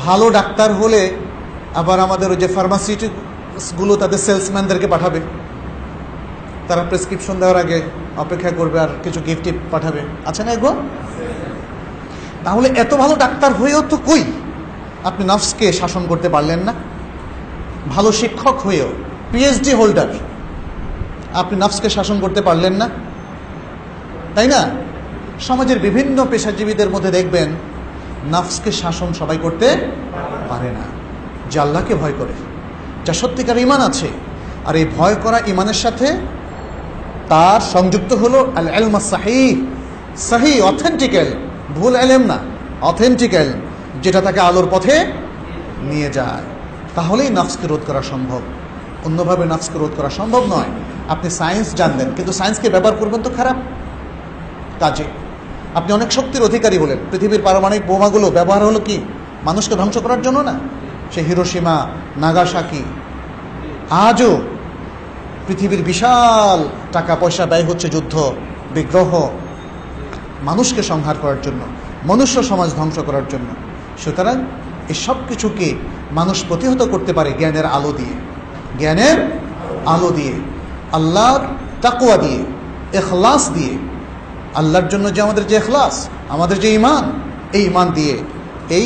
ভালো ডাক্তার হলে আবার আমাদের ওই যে ফার্মাসিউটিক্সগুলো তাদের সেলসম্যানদেরকে পাঠাবে, তারা প্রেসক্রিপশন দেওয়ার আগে অপেক্ষা করবে আর কিছু গিফট পাঠাবে, আছে না এগুলো? তাহলে এত ভালো ডাক্তার হয়েও তো কই আপনি নফসকে শাসন করতে পারলেন না? ভালো শিক্ষক হয়েও, পিএইচডি হোল্ডার, আপনি নফসকে শাসন করতে পারলেন না, তাই না? সমাজের বিভিন্ন পেশাজীবীদের মধ্যে দেখবেন নফসকে শাসন সবাই করতে পারে না। যে আল্লাহকে ভয় করে, যা সত্যিকার ঈমান আছে, আর এই ভয় করা ঈমানের সাথে তার সংযুক্ত হলো আল ইলম সাহিহ, সহি অথেন্টিক ইলম, ভুল ইলম না, অথেন্টিক ইলম, যেটা তাকে আলোর পথে নিয়ে যায়। তাহলেই নফসকে রোধ করা সম্ভব, অন্যভাবে নফসকে রোধ করা সম্ভব নয়। আপনি সায়েন্স জানলেন, কিন্তু সায়েন্সকে ব্যবহার করবেন তো খারাপ কাজে। আপনি অনেক শক্তির অধিকারী হলেন, পৃথিবীর পারমাণবিক বোমাগুলো ব্যবহার হলো কি মানুষকে ধ্বংস করার জন্য না? সে হিরোশিমা, নাগাসাকি, আজও পৃথিবীর বিশাল টাকা পয়সা ব্যয় হচ্ছে যুদ্ধ বিগ্রহ, মানুষকে সংহার করার জন্য, মনুষ্য সমাজ ধ্বংস করার জন্য। সুতরাং এই সব কিছুকে মানুষ প্রতিহত করতে পারে জ্ঞানের আলো দিয়ে, জ্ঞানের আলো দিয়ে, আল্লাহর তাকওয়া দিয়ে, ইখলাস দিয়ে। আল্লাহর জন্য যে আমাদের যে ইখলাস, আমাদের যে ঈমান, এই ঈমান দিয়ে এই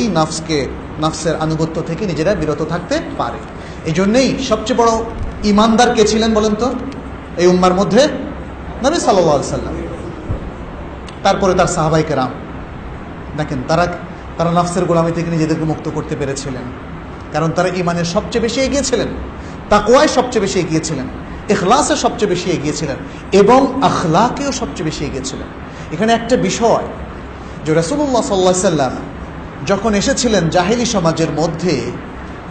নফসের আনুগত্য থেকে নিজেরা বিরত থাকতে পারে। এই জন্যেই সবচেয়ে বড় ঈমানদার কে ছিলেন বলেন তো এই উম্মার মধ্যে? নবী সাল্লাল্লাহু আলাইহি সাল্লাম, তারপরে তার সাহাবায়ে কেরাম। দেখেন তারা নফসের গোলামি থেকে নিজেদেরকে মুক্ত করতে পেরেছিলেন, কারণ তারা ঈমানের সবচেয়ে বেশি এগিয়েছিলেন, তাকওয়ায় সবচেয়ে বেশি এগিয়েছিলেন। ইখলাসে সবচেয়ে বেশি এগিয়ে ছিলেন এবং আখলাকেও সবচেয়ে বেশি এগিয়ে ছিলেন। এখানে একটা বিষয় যে রাসূলুল্লাহ সাল্লাল্লাহু আলাইহি সাল্লাম যখন এসেছিলেন জাহেলি সমাজের মধ্যে,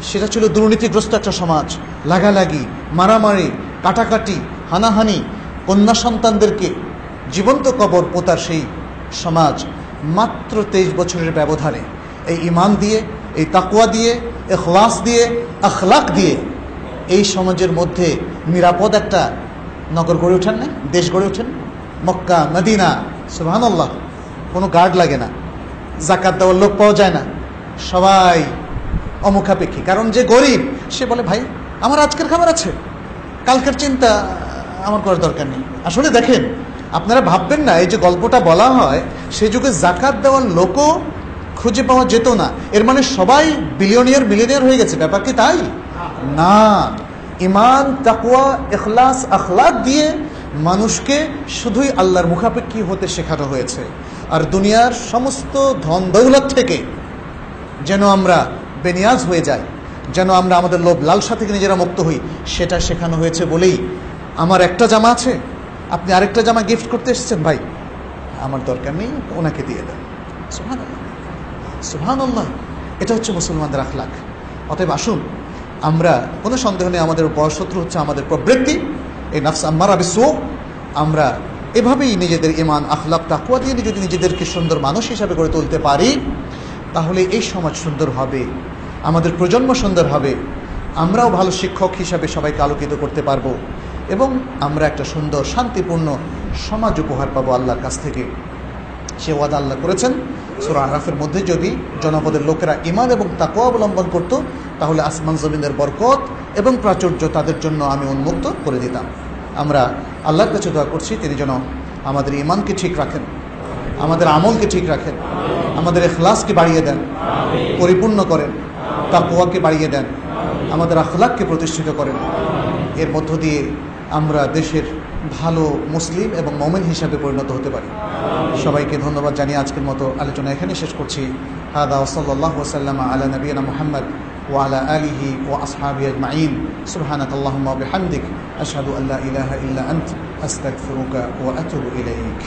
সেটা ছিল দুর্নীতিগ্রস্ত একটা সমাজ, লাগালাগি, মারামারি, কাটাকাটি, হানাহানি, কন্যা সন্তানদেরকে জীবন্ত কবর পোতার সেই সমাজ। মাত্র 23 বছরের ব্যবধানে এই ঈমান দিয়ে, এই তাকওয়া দিয়ে, ইখলাস দিয়ে, আখলাক দিয়ে এই সমাজের মধ্যে নিরাপদ একটা নগর গড়ে ওঠেন না, দেশ গড়ে ওঠেন। মক্কা, মদিনা, সুবহানাল্লাহ, কোনো গার্ড লাগে না, জাকাত দেওয়ার লোক পাওয়া যায় না, সবাই অমুখাপেক্ষী। কারণ যে গরিব সে বলে ভাই আমার আজকের খাবার আছে, কালকের চিন্তা আমার করার দরকার নেই। আসলে দেখেন, আপনারা ভাববেন না এই যে গল্পটা বলা হয় সেই যুগে জাকাত দেওয়ার লোকও খুঁজে পাওয়া যেত না, এর মানে সবাই বিলিয়নিয়ার হয়ে গেছে। ব্যাপার কি তাই না? ঈমান, তাকওয়া, ইখলাস, আখলাক দিয়ে মানুষকে শুধুই আল্লাহর মুখাপেক্ষী হতে শেখানো হয়েছে। আর দুনিয়ার সমস্ত ধন দৌলত থেকে যেন আমরা বেনিয়াজ হয়ে যাই, যেন আমরা আমাদের লোভ লালসা থেকে নিজেরা মুক্ত হই, সেটা শেখানো হয়েছে বলেই আমার একটা জামা আছে, আপনি আরেকটা জামা গিফট করতে এসেছেন, ভাই আমার দরকার নেই, ওনাকে দিয়ে দেন। সুবহানাল্লাহ, সুবহানাল্লাহ, এটা হচ্ছে মুসলমানদের আখলাক। অতএব আসুন, আমরা কোনো সন্দেহ নেই আমাদের বড় শত্রু হচ্ছে আমাদের প্রবৃত্তি, এই নাফস আম্মারা বিসু। আমরা এভাবেই নিজেদের ঈমান, আখলাক, তাকওয়া দিয়ে যদি নিজেদেরকে সুন্দর মানুষ হিসাবে গড়ে তুলতে পারি, তাহলে এই সমাজ সুন্দর হবে, আমাদের প্রজন্ম সুন্দর হবে, আমরাও ভালো শিক্ষক হিসাবে সবাইকে আলোকিত করতে পারবো এবং আমরা একটা সুন্দর শান্তিপূর্ণ সমাজ উপহার পাবো আল্লাহর কাছ থেকে। সে ওয়াদা আল্লাহ করেছেন সূরা আরাফের মধ্যে, যদি জনপদের লোকেরা ঈমান এবং তাকওয়া অবলম্বন করত তাহলে আসমান জমিনের বরকত এবং প্রাচুর্য তাদের জন্য আমি উন্মুক্ত করে দিতাম। আমরা আল্লাহর কাছে দোয়া করছি তিনি যেন আমাদের ঈমানকে ঠিক রাখেন, আমাদের আমলকে ঠিক রাখেন, আমাদের ইখলাসকে বাড়িয়ে দেন, পরিপূর্ণ করেন, তাকওয়াকে বাড়িয়ে দেন, আমাদের আখলাককে প্রতিষ্ঠিত করেন। এর মধ্য দিয়ে আমরা দেশের ভালো মুসলিম এবং মুমিন হিসাবে পরিণত হতে পারি। সবাইকে ধন্যবাদ জানিয়ে আজকের মতো আলোচনা এখানে শেষ করছি। হাদা ওয়া সাল্লাল্লাহু ওয়া সাল্লামা আলা নবিয়িনা মুহাম্মদ ওয়া আলা আলিহি ওয়া আসহাবিহি আজমাইন। সুবহানাকাল্লাহুম্মা ওয়া বিহামদিক আশহাদু আল্লা ইলাহা ইল্লা আনতা আস্তাগফিরুকা ওয়া আতুবু ইলাইক।